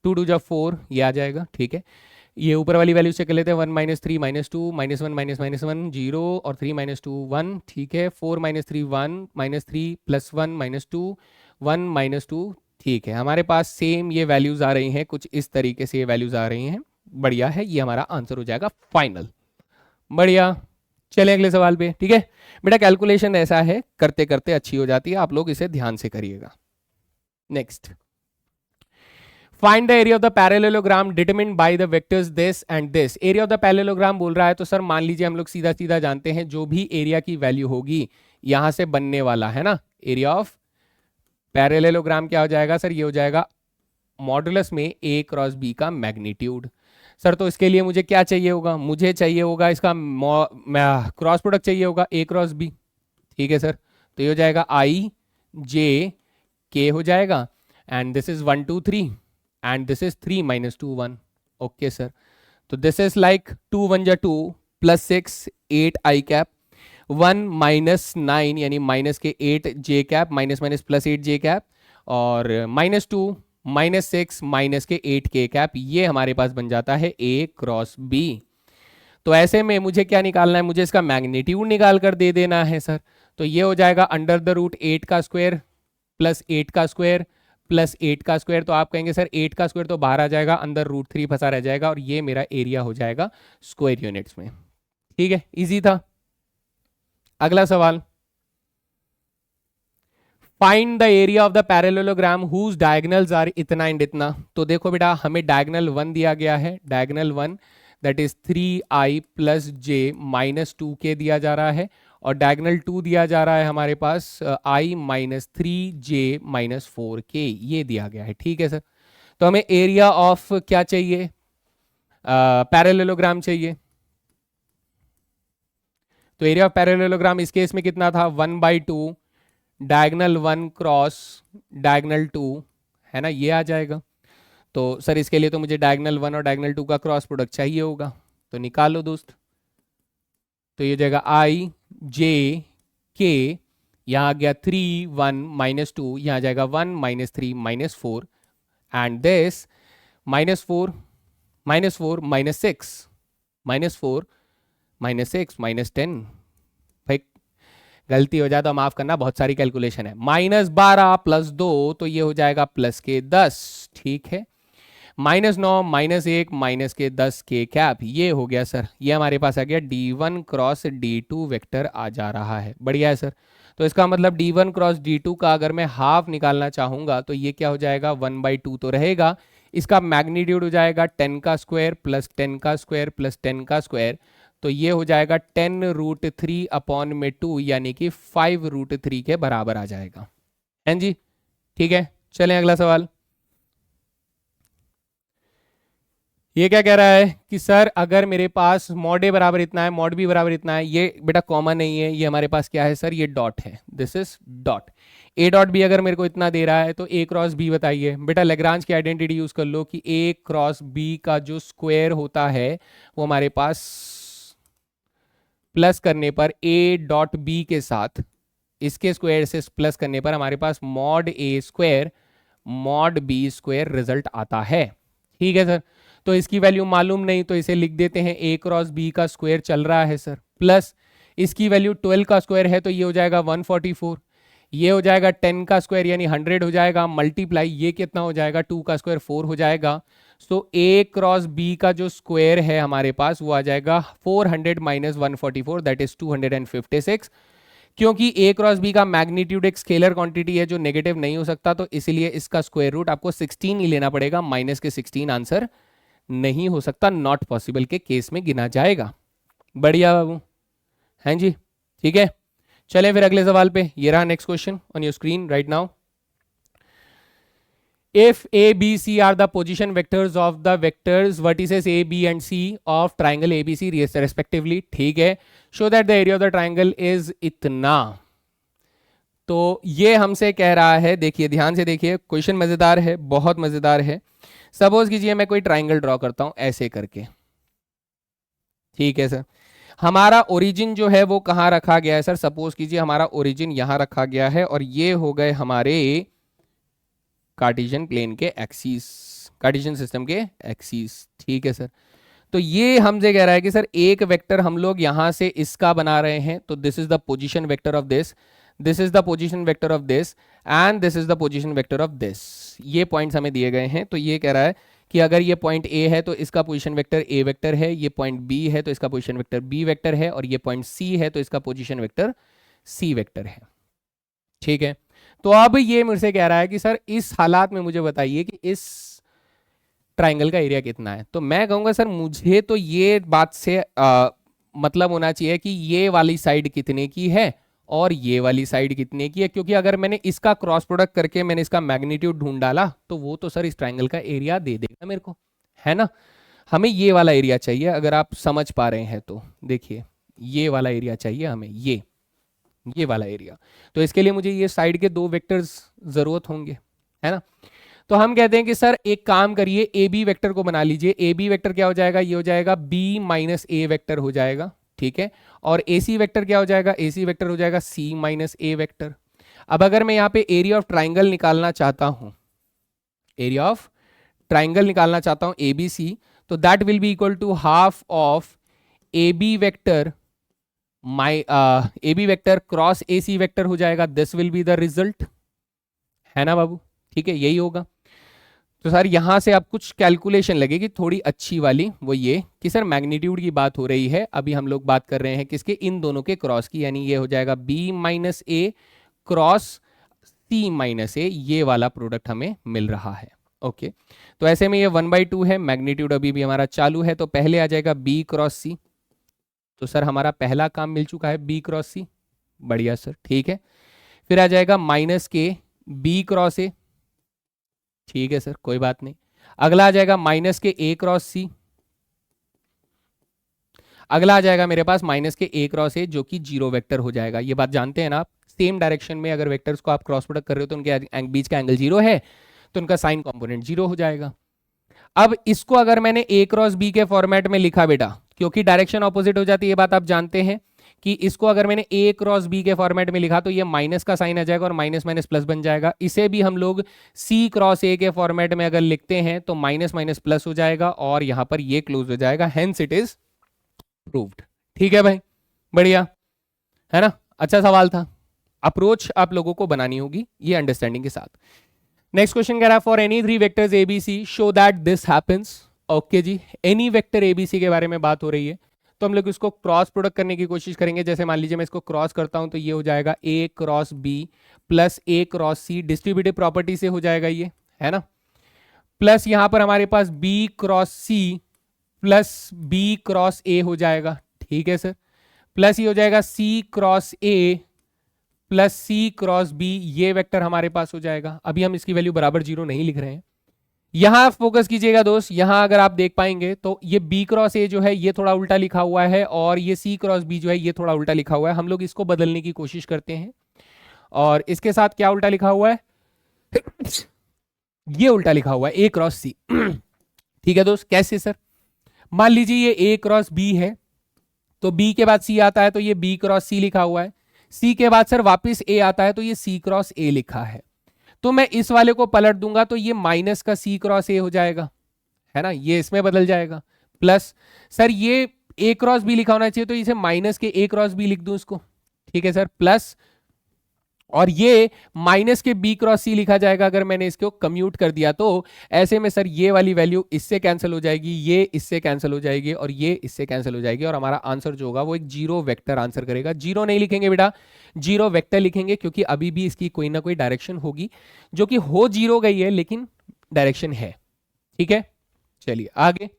2 2 जा 4 ये आ जाएगा, ठीक है। ये ऊपर वाली वैल्यू से कर लेते हैं, 1 -3 -2 -1 -1 0 और 3 -2 1, ठीक है। 4 -3 1 -3 + 1 -2 1 -2, ठीक है। हमारे पास सेम ये वैल्यूज आ रही हैं, कुछ इस तरीके से ये वैल्यूज आ रही हैं। बढ़िया है, ये हमारा आंसर हो जाएगा फाइनल। बढ़िया, चलें अगले सवाल पे, ठीक है। बेटा कैलकुलेशन ऐसा है, करते करते अच्छी हो जाती है, आप लोग इसे ध्यान से करिएगा। Next, find the area of the parallelogram determined by the vectors this and this. Area of the parallelogram बोल रहा है, तो सर मान लीजिए हम लोग सीधा सीधा जानते हैं, जो भी एरिया की वैल्यू होगी यहां से बनने वाला है ना, एरिया ऑफ पैरेललोग्राम क्या हो जाएगा सर, ये हो जाएगा मॉडुलस में a क्रॉस b का मैग्नीट्यूड। सर तो इसके लिए मुझे क्या चाहिए होगा, मुझे चाहिए होगा इसका क्रॉस प्रोडक्ट चाहिए होगा a क्रॉस b, ठीक है सर। तो ये हो जाएगा i j k हो जाएगा, and this is 1 2 3 and this is 3 -2 1, okay sir. तो दिस इज लाइक 2 1 जा 2 + 6 8 i कैप, 1 -9 यानी माइनस के 8 j cap, minus minus plus 8 j cap, और -2 -6 माइनस के 8 k कैप, ये हमारे पास बन जाता है a क्रॉस b। तो ऐसे में मुझे क्या निकालना है, मुझे इसका मैग्नीट्यूड निकाल कर दे देना है सर। तो ये हो जाएगा √8 का स्क्वायर प्लस 8 का स्क्वायर प्लस 8 का स्क्वायर। तो आप कहेंगे सर 8 का स्क्वायर तो बाहर आ जाएगा, अंदर √3 फंसा रह जाएगा, और ये मेरा एरिया हो जाएगा स्क्वायर यूनिट्स में, ठीक है। इजी था। अगला सवाल, find the area of the parallelogram whose diagonals are इतना एंड इतना। तो देखो बेटा, हमें डायगोनल 1 दिया गया है, diagonal 1 that is 3i + j -2k दिया जा रहा है, और डायगोनल 2 दिया जा रहा है हमारे पास i - 3j -4k, ये दिया गया है, ठीक है सर। तो हमें एरिया ऑफ क्या चाहिए, पैरेललोग्राम चाहिए। तो एरिया ऑफ पैरेललोग्राम इस केस में कितना था, 1/2 डायगोनल 1 क्रॉस डायगोनल 2, है ना, ये आ जाएगा। तो सर इसके लिए तो मुझे डायगोनल 1 और डायगोनल 2 का क्रॉस प्रोडक्ट चाहिए होगा, तो निकालो दोस्त। तो ये जाएगा i j k, यहाँ आ गया 3 1 -2, यहाँ आ जाएगा 1 -3 -4, एंड दिस -4 -4 -6 -4 -6 -10। भाई गलती हो जाए तो माफ करना, बहुत सारी कैलकुलेशन है। -12 + 2 तो ये हो जाएगा + के 10, ठीक है। -9 -1 - के 10 के कैप, ये हो गया सर। ये हमारे पास आ गया d1 क्रॉस d2 वेक्टर आ जा रहा है, बढ़िया है सर। तो इसका मतलब d1 क्रॉस d2 का अगर मैं हाफ निकालना चाहूंगा तो ये क्या हो जाएगा, 1/2 तो रहेगा, इसका मैग्नीट्यूड हो जाएगा 10 का स्क्वायर प्लस 10 का स्क्वायर प्लस 10 का स्क्वायर। तो ये हो जाएगा 10√3/2 यानी कि 5√3 के बराबर आ जाएगा, हैं जी, ठीक है। चलें अगला सवाल। ये क्या कह रहा है कि सर अगर मेरे पास मॉड ए बराबर इतना है, मॉड बी बराबर इतना है, ये बेटा कॉमन नहीं है, ये हमारे पास क्या है सर, ये डॉट है, this is dot. A dot B अगर मेरे को इतना दे रहा है तो ए क्रॉस बी बताइए। बेटा लेग्रांज की आइडेंटिटी यूज कर लो कि ए क्रॉस बी का जो स्क्वायर होता है वो हमारे पास प्लस करने पर ए डॉट बी के साथ इसके स्क्वायर से प्लस करने पर हमारे पास mod A square mod B square result आता है, ठीक है सर। तो इसकी वैल्यू मालूम नहीं, तो इसे लिख देते हैं ए क्रॉस बी का स्क्वायर चल रहा है सर, प्लस इसकी वैल्यू 12 का स्क्वायर है तो ये हो जाएगा 144, ये हो जाएगा 10 का स्क्वायर यानी 100 हो जाएगा, मल्टीप्लाई ये कितना हो जाएगा, 2 का स्क्वायर 4 हो जाएगा। सो ए क्रॉस बी का जो स्क्वायर है हमारे पास वो आ जाएगा 400 - 144 दैट इज 256। क्योंकि ए क्रॉस बी का मैग्नीट्यूड एक स्केलर क्वांटिटी है जो नेगेटिव नहीं हो सकता, तो इसलिए इसका स्क्वायर रूट आपको 16 ही लेना पड़ेगा, माइनस के 16 आंसर नहीं हो सकता, नॉट पॉसिबल के केस में गिना जाएगा। बढ़िया बाबू, हैं जी, ठीक है। चलें फिर अगले सवाल पे। ये रहा next question on your screen right now. If A, B, C are the position vectors of the vectors vertices A, B and C of triangle ABC respectively, ठीक है, show that the area of the triangle is इतना। तो ये हमसे कह रहा है, देखिए ध्यान से देखिए, क्वेश्चन मजेदार है, बहुत मजेदार है। सपोज कीजिए मैं कोई ट्राइंगल ड्रॉ करता हूं ऐसे करके, ठीक है सर। हमारा ओरिजिन जो है वो कहाँ रखा गया है सर? सपोज कीजिए हमारा ओरिजिन यहां रखा गया है और ये हो गए हमारे कार्टेशियन प्लेन के एक्सिस, कार्टेशियन सिस्टम के एक्सिस, ठीक है सर। तो ये हमसे कह रहा है कि सर एक वेक्टर हम लोग यहां से इसका बना रहे हैं, तो this is the position vector of this, this is the position vector of this and this is the position vector of this. ये पॉइंट्स हमें दिए गए हैं। तो ये कह रहा है कि अगर ये पॉइंट ए है तो इसका पोजीशन वेक्टर ए वेक्टर है, ये पॉइंट बी है तो इसका पोजीशन वेक्टर बी वेक्टर है, और ये पॉइंट सी है तो इसका पोजीशन वेक्टर सी वेक्टर है, ठीक है। तो अब ये मुझसे कह रहा है कि सर इस हालात में मुझे बताइए कि इस ट्राइंगल का एरिया कितना है। तो मैं कहूंगा सर मुझे तो ये बात से मतलब होना चाहिए कि ये वाली साइड कितने की है और ये वाली साइड कितने की है, क्योंकि अगर मैंने इसका क्रॉस प्रोडक्ट करके मैंने इसका मैग्नीट्यूड ढूंढ डाला तो वो तो सर इस ट्राइंगल का एरिया दे देगा मेरे को, है ना। हमें ये वाला एरिया चाहिए, अगर आप समझ पा रहे हैं तो देखिए ये वाला एरिया चाहिए हमें, ये वाला एरिया। तो इसके लिए मुझे ये साइड के दो वेक्टर्स जरूरत होंगे, है ना। तो हम कहते हैं कि सर एक काम करिए, ए बी वेक्टर को बना लीजिए। ए बी वेक्टर क्या हो जाएगा? ये हो जाएगा बी माइनस ए वेक्टर हो जाएगा, ठीक है। और ए सी वेक्टर क्या हो जाएगा? ए सी वेक्टर हो जाएगा सी माइनस ए वेक्टर। अब अगर मैं यहाँ पे एरिया ऑफ ट्राइंगल निकालना चाहता हूं, एरिया ऑफ ट्राइंगल निकालना चाहता हूं ए बी सी, तो that will be equal to half of A B vector A B vector cross A C vector हो जाएगा। This will be the result, है ना बाबू, ठीक है, यही होगा। तो सर यहां से आप कुछ कैलकुलेशन लगेगी थोड़ी अच्छी वाली, वो ये कि सर मैग्नीट्यूड की बात हो रही है, अभी हम लोग बात कर रहे हैं किसके? इन दोनों के क्रॉस की, यानी ये हो जाएगा बी माइनस ए क्रॉस सी माइनस ए, ये वाला प्रोडक्ट हमें मिल रहा है। ओके, तो ऐसे में ये 1/2 है, मैग्नीट्यूड अभी भी हमारा चालू है, तो पहले आ जाएगा बी क्रॉस सी। तो सर हमारा पहला काम मिल चुका है बी क्रॉस सी, बढ़िया सर, ठीक है। फिर आ जाएगा माइनस के बी क्रॉस ए, ठीक है सर, कोई बात नहीं। अगला आ जाएगा माइनस के ए क्रॉस सी, अगला आ जाएगा मेरे पास माइनस के ए क्रॉस ए, जो कि जीरो वेक्टर हो जाएगा। ये बात जानते हैं ना आप, सेम डायरेक्शन में अगर वेक्टर्स को आप क्रॉस प्रोडक्ट कर रहे हो तो उनके बीच का एंगल जीरो है, तो उनका साइन कंपोनेंट जीरो हो जाएगा। अब इसको अगर मैंने ए क्रॉस बी के फॉर्मेट में लिखा बेटा, क्योंकि डायरेक्शन ऑपोजिट हो जाती है, ये बात आप जानते हैं कि इसको अगर मैंने ए क्रॉस बी के फॉर्मेट में लिखा तो ये माइनस का साइन आ जाएगा और माइनस माइनस प्लस बन जाएगा। इसे भी हम लोग सी क्रॉस ए के फॉर्मेट में अगर लिखते हैं तो माइनस माइनस प्लस हो जाएगा और यहां पर ये क्लोज हो जाएगा, हेंस इट इज प्रूव्ड। ठीक है भाई, बढ़िया है ना, अच्छा सवाल था। अप्रोच आप लोगों को बनानी होगी ये अंडरस्टैंडिंग के साथ। नेक्स्ट क्वेश्चन कह रहा है for any three vectors ABC show that this happens. Okay जी, एनी वेक्टर एबीसी के बारे में बात हो रही है, तो हम लोग इसको क्रॉस प्रोडक्ट करने की कोशिश करेंगे। जैसे मान लीजिए मैं इसको क्रॉस करता हूं तो ये हो जाएगा ए क्रॉस बी प्लस ए क्रॉस सी, डिस्ट्रीब्यूटिव प्रॉपर्टी से हो जाएगा ये, है ना। प्लस यहां पर हमारे पास B cross C plus B cross A हो जाएगा, ठीक है सर। प्लस ये हो जाएगा C cross A plus C cross B, ये वेक्टर हमारे पास हो जाएगा। अभी हम इसकी वैल्यू बराबर जीरो नहीं लिख रहे हैं। यहां फोकस कीजिएगा दोस्त, यहां अगर आप देख पाएंगे तो ये बी क्रॉस ए जो है ये थोड़ा उल्टा लिखा हुआ है और ये सी क्रॉस बी जो है ये थोड़ा उल्टा लिखा हुआ है। हम लोग इसको बदलने की कोशिश करते हैं और इसके साथ क्या उल्टा लिखा हुआ है ये उल्टा लिखा हुआ है ए क्रॉस सी। ठीक है दोस्त, कैसे सर? मान लीजिए ये ए क्रॉस बी है तो बी के बाद सी आता है तो ये बी क्रॉस सी लिखा हुआ है, सी के बाद सर वापस ए आता है तो ये सी क्रॉस ए लिखा है। तो मैं इस वाले को पलट दूंगा तो ये माइनस का सी क्रॉस ए हो जाएगा, है ना, ये इसमें बदल जाएगा। प्लस सर ये ए क्रॉस बी लिखा होना चाहिए तो इसे माइनस के ए क्रॉस बी लिख दूं इसको, ठीक है सर। प्लस और ये माइनस के बी क्रॉस सी लिखा जाएगा अगर मैंने इसको कम्यूट कर दिया। तो ऐसे में सर ये वाली वैल्यू इससे कैंसिल हो जाएगी, ये इससे कैंसिल हो जाएगी और ये इससे कैंसिल हो जाएगी और हमारा आंसर जो होगा वो एक जीरो वेक्टर आंसर करेगा। जीरो नहीं लिखेंगे बेटा, जीरो वेक्टर लिखेंगे, क्योंकि अभी भी इसकी कोई ना कोई डायरेक्शन होगी, जो कि हो जीरो गई है लेकिन डायरेक्शन है। ठीक है, चलिए आगे।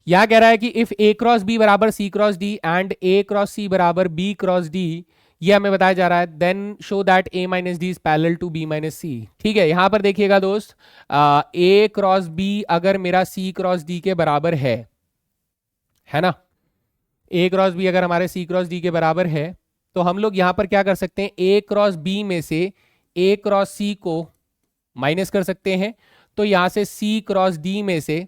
यहां कह रहा है कि इफ ए क्रॉस बी बराबर C cross D and A cross C बराबर बी क्रॉस डी, ये हमें बताया जा रहा है, then show that A minus D is parallel to B minus C. ठीक है, यहां पर देखिएगा दोस्त, ए क्रॉस बी अगर मेरा सी क्रॉस डी के बराबर है ना, ए क्रॉस बी अगर हमारे सी क्रॉस डी के बराबर है, तो हम लोग यहां पर क्या कर सकते हैं, ए क्रॉस बी में से ए क्रॉस सी को माइनस कर सकते हैं, तो यहां से सी क्रॉस डी में से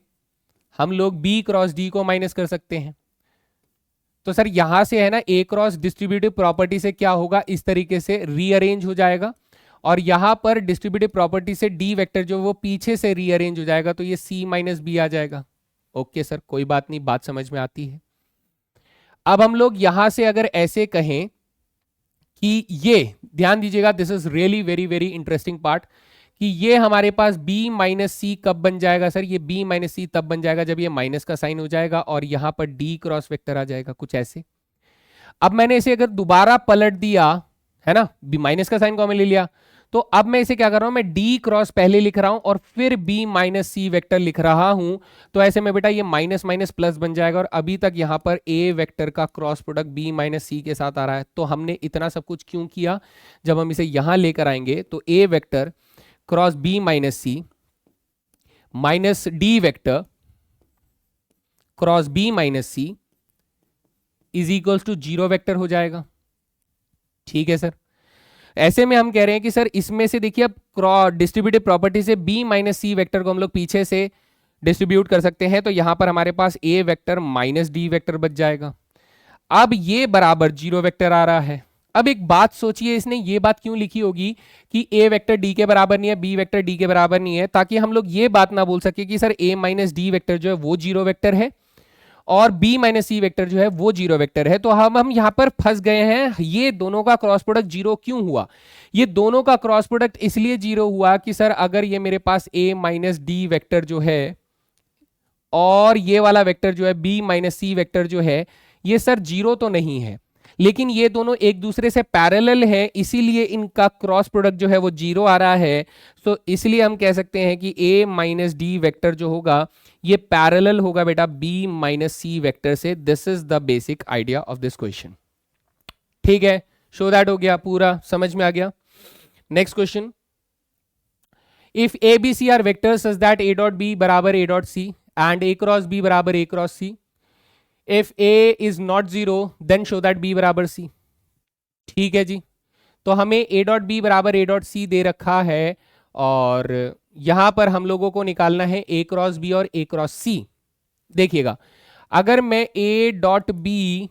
हम लोग बी क्रॉस डी को माइनस कर सकते हैं। तो सर यहां से है ना, ए क्रॉस डिस्ट्रीब्यूटिव प्रॉपर्टी से क्या होगा, इस तरीके से रीअरेंज हो जाएगा, और यहां पर डिस्ट्रीब्यूटिव प्रॉपर्टी से डी वेक्टर जो वो पीछे से रीअरेंज हो जाएगा, तो ये सी माइनस बी आ जाएगा। ओके सर, कोई बात नहीं, बात समझ में आती है। अब हम लोग यहां से अगर ऐसे कहें कि ये, ध्यान दीजिएगा, this is really very very interesting part, कि ये हमारे पास b माइनस सी कब बन जाएगा सर, ये b माइनस सी तब बन जाएगा जब ये माइनस का साइन हो जाएगा और यहां पर d क्रॉस वेक्टर आ जाएगा, कुछ ऐसे। अब मैंने इसे अगर दोबारा पलट दिया, है ना, b माइनस का साइन कॉमन ले लिया, तो अब मैं इसे क्या कर रहा हूं, मैं d क्रॉस पहले लिख रहा हूं और फिर b माइनस सी वेक्टर लिख रहा हूं, तो ऐसे में बेटा ये माइनस माइनस प्लस बन जाएगा, और अभी तक यहां पर a वेक्टर का क्रॉस प्रोडक्ट b माइनस सी के साथ आ रहा है। तो हमने इतना सब कुछ क्यों किया, जब हम इसे यहां लेकर आएंगे तो a vector cross B minus C minus D vector cross B minus C is equals to zero vector हो जाएगा। ठीक है सर, ऐसे में हम कह रहे हैं कि सर इसमें से देखिए, अब क्रॉस डिस्ट्रीब्यूटिव प्रॉपर्टी से बी माइनस सी वेक्टर को हम लोग पीछे से डिस्ट्रीब्यूट कर सकते हैं, तो यहां पर हमारे पास ए वेक्टर माइनस डी वेक्टर बच जाएगा। अब ये बराबर जीरो वेक्टर आ रहा है। अब एक बात सोचिए, इसने ये बात क्यों लिखी होगी कि ए वेक्टर डी के बराबर नहीं है, बी वेक्टर डी के बराबर नहीं है, ताकि हम लोग ये बात ना बोल सके कि सर ए माइनस डी वेक्टर जो है वो जीरो वेक्टर है और बी माइनस सी वेक्टर जो है वो जीरो वेक्टर है। तो हम यहां पर फंस गए हैं। ये दोनों का क्रॉस प्रोडक्ट जीरो क्यों हुआ, ये दोनों का क्रॉस प्रोडक्ट इसलिए जीरो हुआ कि सर अगर ये मेरे पास ए माइनस डी वेक्टर जो है और ये वाला वेक्टर जो है बी माइनस सी वेक्टर जो है, ये सर जीरो तो नहीं है, लेकिन ये दोनों एक दूसरे से पैरेलल है, इसीलिए इनका क्रॉस प्रोडक्ट जो है वो जीरो आ रहा है। तो इसलिए हम कह सकते हैं कि a माइनस डी वेक्टर जो होगा ये पैरेलल होगा बेटा b माइनस सी वेक्टर से। This is the basic idea of this question. ठीक है, शो दैट हो गया, पूरा समझ में आ गया। Next question, if A B C are vectors such that a dot B बराबर a dot C and a cross b बराबर a cross C, if a is not zero then show that b बराबर c। ठीक है जी, तो हमें a dot B बराबर a dot सी दे रखा है, और यहां पर हम लोगों को निकालना है a क्रॉस b और a क्रॉस c। देखिएगा, अगर मैं a डॉट b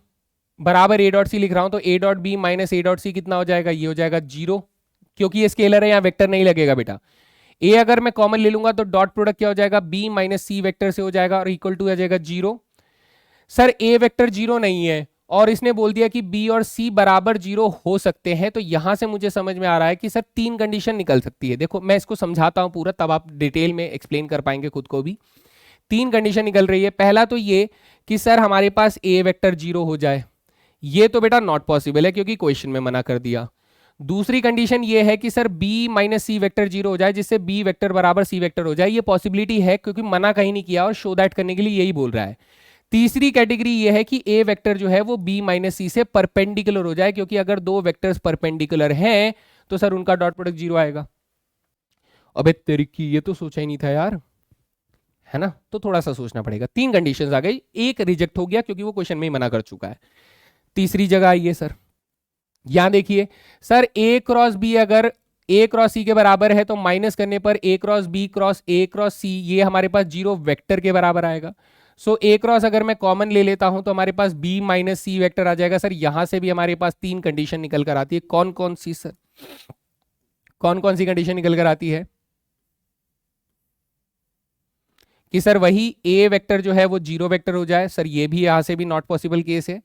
बराबर a डॉट सी लिख रहा हूं, तो a dot b minus a dot C कितना हो जाएगा, ये हो जाएगा जीरो, क्योंकि ये स्केलर है, यहां वेक्टर नहीं लगेगा बेटा। a अगर मैं कॉमन ले लूंगा तो डॉट प्रोडक्ट क्या हो जाएगा, b माइनस सी वेक्टर से हो जाएगा और इक्वल टू आ जाएगा जीरो। सर ए वेक्टर जीरो नहीं है और इसने बोल दिया कि बी और सी बराबर जीरो हो सकते हैं, तो यहां से मुझे समझ में आ रहा है कि सर तीन कंडीशन निकल सकती है। देखो मैं इसको समझाता हूं पूरा, तब आप डिटेल में एक्सप्लेन कर पाएंगे खुद को भी। तीन कंडीशन निकल रही है। पहला तो ये कि सर हमारे पास ए वेक्टर जीरो हो जाए, ये तो बेटा नॉट पॉसिबल है क्योंकि क्वेश्चन में मना कर दिया। दूसरी कंडीशन ये है कि sir B minus C vector zero हो जाए, जिससे बी वेक्टर बराबर सी वेक्टर हो जाए, ये पॉसिबिलिटी है क्योंकि मना कहीं नहीं किया और शो दैट करने के लिए यही बोल रहा है। तीसरी कैटेगरी ये है कि ए वेक्टर जो है वो बी माइनस सी से परपेंडिकुलर हो जाए, क्योंकि अगर दो वेक्टर्स परपेंडिकुलर हैं तो सर उनका डॉट प्रोडक्ट जीरो आएगा। अबे तेरी की, ये तो सोचा ही नहीं था यार, है ना, तो थोड़ा सा सोचना पड़ेगा। तीन कंडीशंस आ गई, एक रिजेक्ट हो गया क्योंकि वो क्वेश्चन में ही मना कर चुका है। तीसरी जगह आइए सर, यहां देखिए सर ए क्रॉस बी अगर ए क्रॉस सी के बराबर है तो माइनस करने पर A cross B cross A cross C ये हमारे पास जीरो वेक्टर के बराबर आएगा। सो ए क्रॉस अगर मैं कॉमन ले लेता हूं तो हमारे पास बी माइनस सी वेक्टर आ जाएगा। सर यहां से भी हमारे पास तीन कंडीशन निकल कर आती है। कौन कौन सी सर, कौन कौन सी कंडीशन निकल कर आती है कि सर वही ए वेक्टर जो है वो जीरो वेक्टर हो जाए। सर ये भी यहां से भी नॉट पॉसिबल केस है।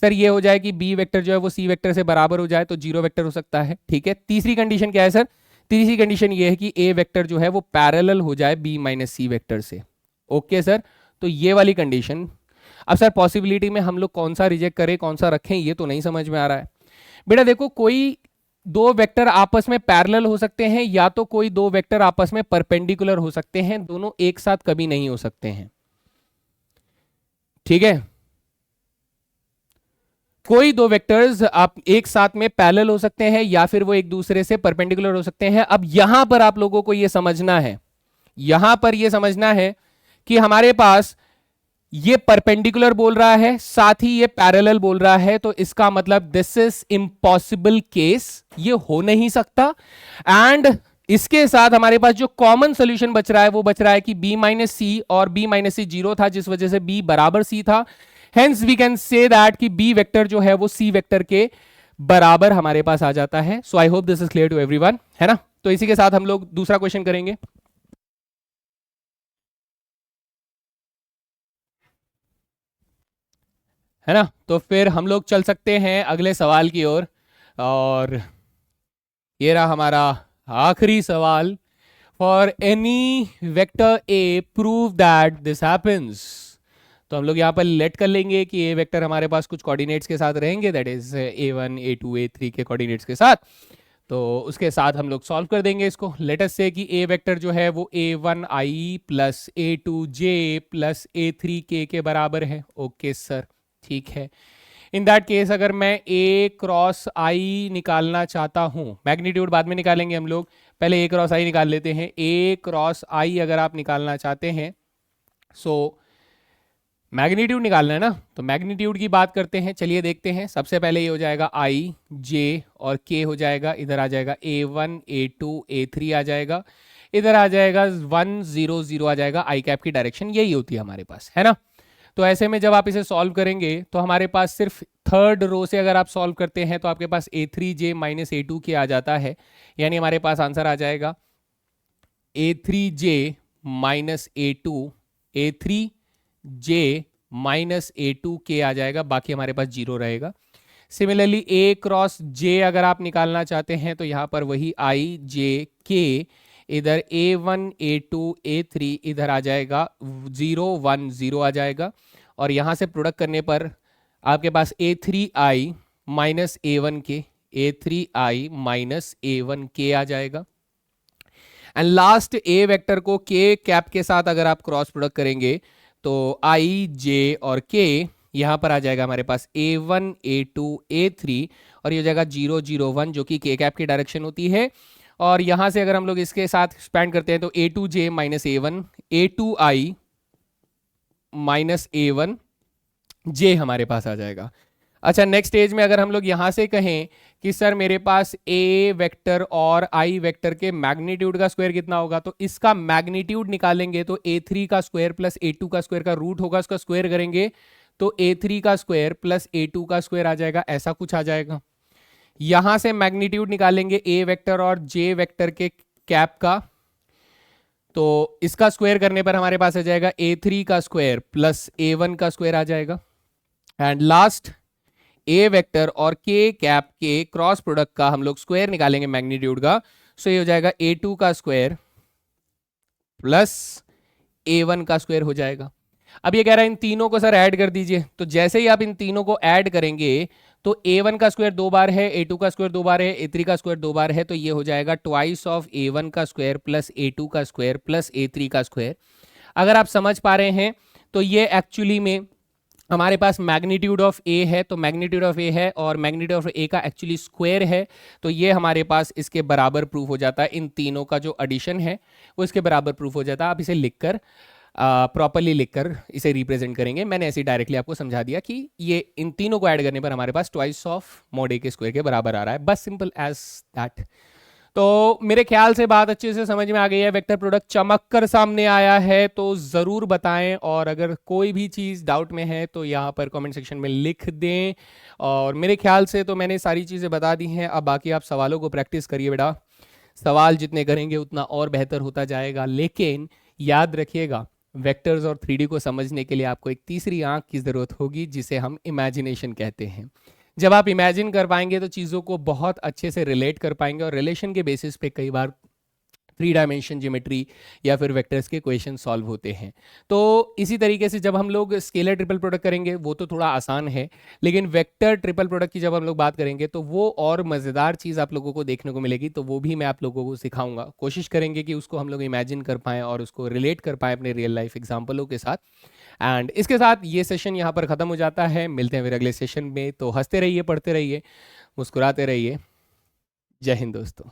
सर ये हो जाए कि बी वेक्टर जो है वो सी वेक्टर से बराबर हो जाए तो जीरो वेक्टर हो सकता है। ठीक है, तीसरी कंडीशन क्या है सर, तीसरी कंडीशन ये है कि ए वेक्टर जो है वो पैरेलल हो जाए बी माइनस सी वेक्टर से। ओके सर, तो ये वाली कंडीशन। अब सर पॉसिबिलिटी में हम लोग कौन सा रिजेक्ट करें कौन सा रखें ये तो नहीं समझ में आ रहा है। बेटा देखो, कोई दो वेक्टर आपस में पैरेलल हो सकते हैं या तो कोई दो वेक्टर आपस में परपेंडिकुलर हो सकते हैं, दोनों एक साथ कभी नहीं हो सकते हैं। ठीक है, कोई दो वेक्टर्स आप एक साथ में पैरेलल हो सकते हैं या फिर वो एक दूसरे से परपेंडिकुलर हो सकते हैं। अब यहां पर आप लोगों को यह समझना है, यहां पर यह समझना है कि हमारे पास ये परपेंडिकुलर बोल रहा है, साथ ही ये पैरेलल बोल रहा है, तो इसका मतलब दिस इज इम्पॉसिबल केस, ये हो नहीं सकता। एंड इसके साथ हमारे पास जो कॉमन सॉल्यूशन बच रहा है वो बच रहा है कि b माइनस सी, और b माइनस सी जीरो था जिस वजह से b बराबर c था। Hence we can say that कि b वेक्टर जो है वो c वेक्टर के बराबर हमारे पास आ जाता है। So I hope this is clear to everyone, है ना। तो इसी के साथ हम लोग दूसरा क्वेश्चन करेंगे। है ना, तो फिर हम लोग चल सकते हैं अगले सवाल की ओर। और ये रहा हमारा आखिरी सवाल। For any vector A prove that this happens. तो हम लोग यहाँ पर लेट कर लेंगे कि ए वेक्टर हमारे पास कुछ कोऑर्डिनेट्स के साथ रहेंगे, that is a1 a2 a3 के कोऑर्डिनेट्स के साथ। तो उसके साथ हम लोग सॉल्व कर देंगे इसको। लेट अस से कि ए वेक्टर जो है वो a1i plus a2j plus a3k के बराबर है। ओके सर, ठीक है। इन दैट केस अगर मैं a क्रॉस i निकालना चाहता हूं, मैग्नीट्यूड बाद में निकालेंगे हम लोग, पहले a क्रॉस i निकाल लेते हैं। a क्रॉस i अगर आप निकालना चाहते हैं, सो मैग्नीट्यूड निकालना है ना, तो मैग्नीट्यूड की बात करते हैं। चलिए देखते हैं। सबसे पहले ये हो जाएगा i, j और k हो जाएगा, इधर आ जाएगा a1 a2 a3 आ जाएगा, इधर आ जाएगा 1 0 0 आ जाएगा। आई कैप की डायरेक्शन यही होती है हमारे पास, है ना। तो ऐसे में जब आप इसे सॉल्व करेंगे तो हमारे पास सिर्फ थर्ड रो से अगर आप सॉल्व करते हैं तो आपके पास a3j माइनस a2k आ जाता है। यानी हमारे पास आंसर आ जाएगा a3j minus a3j minus a2k आ जाएगा, बाकी हमारे पास जीरो रहेगा। सिमिलरली a क्रॉस j अगर आप निकालना चाहते हैं तो यहाँ पर वही i j k, इधर a1 a2 a3 इधर आ जाएगा 0 1 0 आ जाएगा, और यहाँ से प्रोडक्ट करने पर आपके पास a3i minus a1k, a3i minus a1k आ जाएगा। एंड लास्ट a वेक्टर को k कैप के साथ अगर आप क्रॉस प्रोडक्ट करेंगे तो i j और k यहाँ पर आ जाएगा हमारे पास a1 a2 a3, और ये हो जाएगा 0 0 1 जो कि k कैप की डायरेक्शन होती है। और यहाँ से अगर हम लोग इसके साथ एक्सपैंड करते हैं तो a2j minus a1, a2i minus a1j हमारे पास आ जाएगा। अच्छा, नेक्स्ट स्टेज में अगर हम लोग यहाँ से कहें कि सर मेरे पास a वेक्टर और i वेक्टर के मैग्नीट्यूड का स्क्वायर कितना होगा, तो इसका मैग्नीट्यूड निकालेंगे तो a3 का स्क्वायर प्लस a2 का स्क्वायर का रूट होगा, उसका स्क्वायर करेंगे तो a3 का स्क्वायर प्लस a2 का स्क्वायर आ जाएगा, ऐसा कुछ आ जाएगा। यहां से मैग्नीट्यूड निकालेंगे a वेक्टर और j वेक्टर के कैप का, तो इसका स्क्वायर करने पर हमारे पास आ जाएगा a3 का स्क्वायर प्लस a1 का स्क्वायर आ जाएगा। एंड लास्ट a वेक्टर और k कैप के क्रॉस प्रोडक्ट का हम लोग स्क्वायर निकालेंगे मैग्नीट्यूड का, सो ये हो जाएगा a2 का स्क्वायर प्लस a1 का स्क्वायर हो जाएगा। अब ये कह रहा है इन तीनों को सर ऐड कर दीजिए, तो जैसे ही आप इन तीनों को ऐड करेंगे तो a1 का स्क्वायर 2 बार है, a2 का स्क्वायर 2 बार है, a3 का स्क्वायर 2 बार है, तो ये हो जाएगा ट्वाइस ऑफ a1 का स्क्वायर प्लस a2 का स्क्वायर प्लस a3 का स्क्वायर। अगर आप समझ पा रहे हैं तो ये एक्चुअली में हमारे पास मैग्नीट्यूड ऑफ a है, तो मैग्नीट्यूड ऑफ a है और मैग्नीट्यूड ऑफ a का एक्चुअली स्क्वायर है, तो ये हमारे पास इसके बराबर प्रूफ हो जाता है। इन तीनों का जो एडिशन है वो इसके बराबर प्रूफ हो जाता है। आप इसे लिखकर प्रॉपरली लिखकर इसे रिप्रेजेंट करेंगे। मैंने ऐसे डायरेक्टली आपको समझा दिया कि ये इन तीनों को ऐड करने पर हमारे पास ट्वाइस ऑफ मॉड ए के स्क्वायर के बराबर आ रहा है, बस सिंपल एज दैट। तो मेरे ख्याल से बात अच्छे से समझ में आ गई है, वेक्टर प्रोडक्ट चमक कर सामने आया है तो ज़रूर बताएं, और अगर कोई भी चीज़ डाउट में है तो यहाँ पर कमेंट सेक्शन में लिख दें। और मेरे ख्याल से तो मैंने सारी चीज़ें बता दी हैं, अब बाकी आप सवालों को प्रैक्टिस करिए बेटा। सवाल जितने करेंगे उतना और बेहतर होता जाएगा, लेकिन याद रखिएगा वेक्टर्स और 3D को समझने के लिए आपको एक तीसरी आंख की ज़रूरत होगी, जिसे हम इमेजिनेशन कहते हैं। जब आप इमेजिन कर पाएंगे तो चीज़ों को बहुत अच्छे से रिलेट कर पाएंगे, और रिलेशन के बेसिस पे कई बार 3 डायमेंशन ज्योमेट्री या फिर वेक्टर्स के क्वेश्चन सॉल्व होते हैं। तो इसी तरीके से जब हम लोग स्केलर ट्रिपल प्रोडक्ट करेंगे वो तो थोड़ा आसान है, लेकिन वेक्टर ट्रिपल प्रोडक्ट की जब हम लोग बात करेंगे तो वो और मज़ेदार चीज़ आप लोगों को देखने को मिलेगी, तो वो भी मैं आप लोगों को सिखाऊंगा। कोशिश करेंगे कि उसको हम लोग इमेजिन कर पाएँ और उसको रिलेट कर पाएँ अपने रियल लाइफ एग्जाम्पलों के साथ। एंड इसके साथ ये सेशन यहाँ पर ख़त्म हो जाता है। मिलते हैं फिर अगले सेशन में। तो हंसते रहिए, पढ़ते रहिए, मुस्कुराते रहिए। जय हिंद दोस्तों।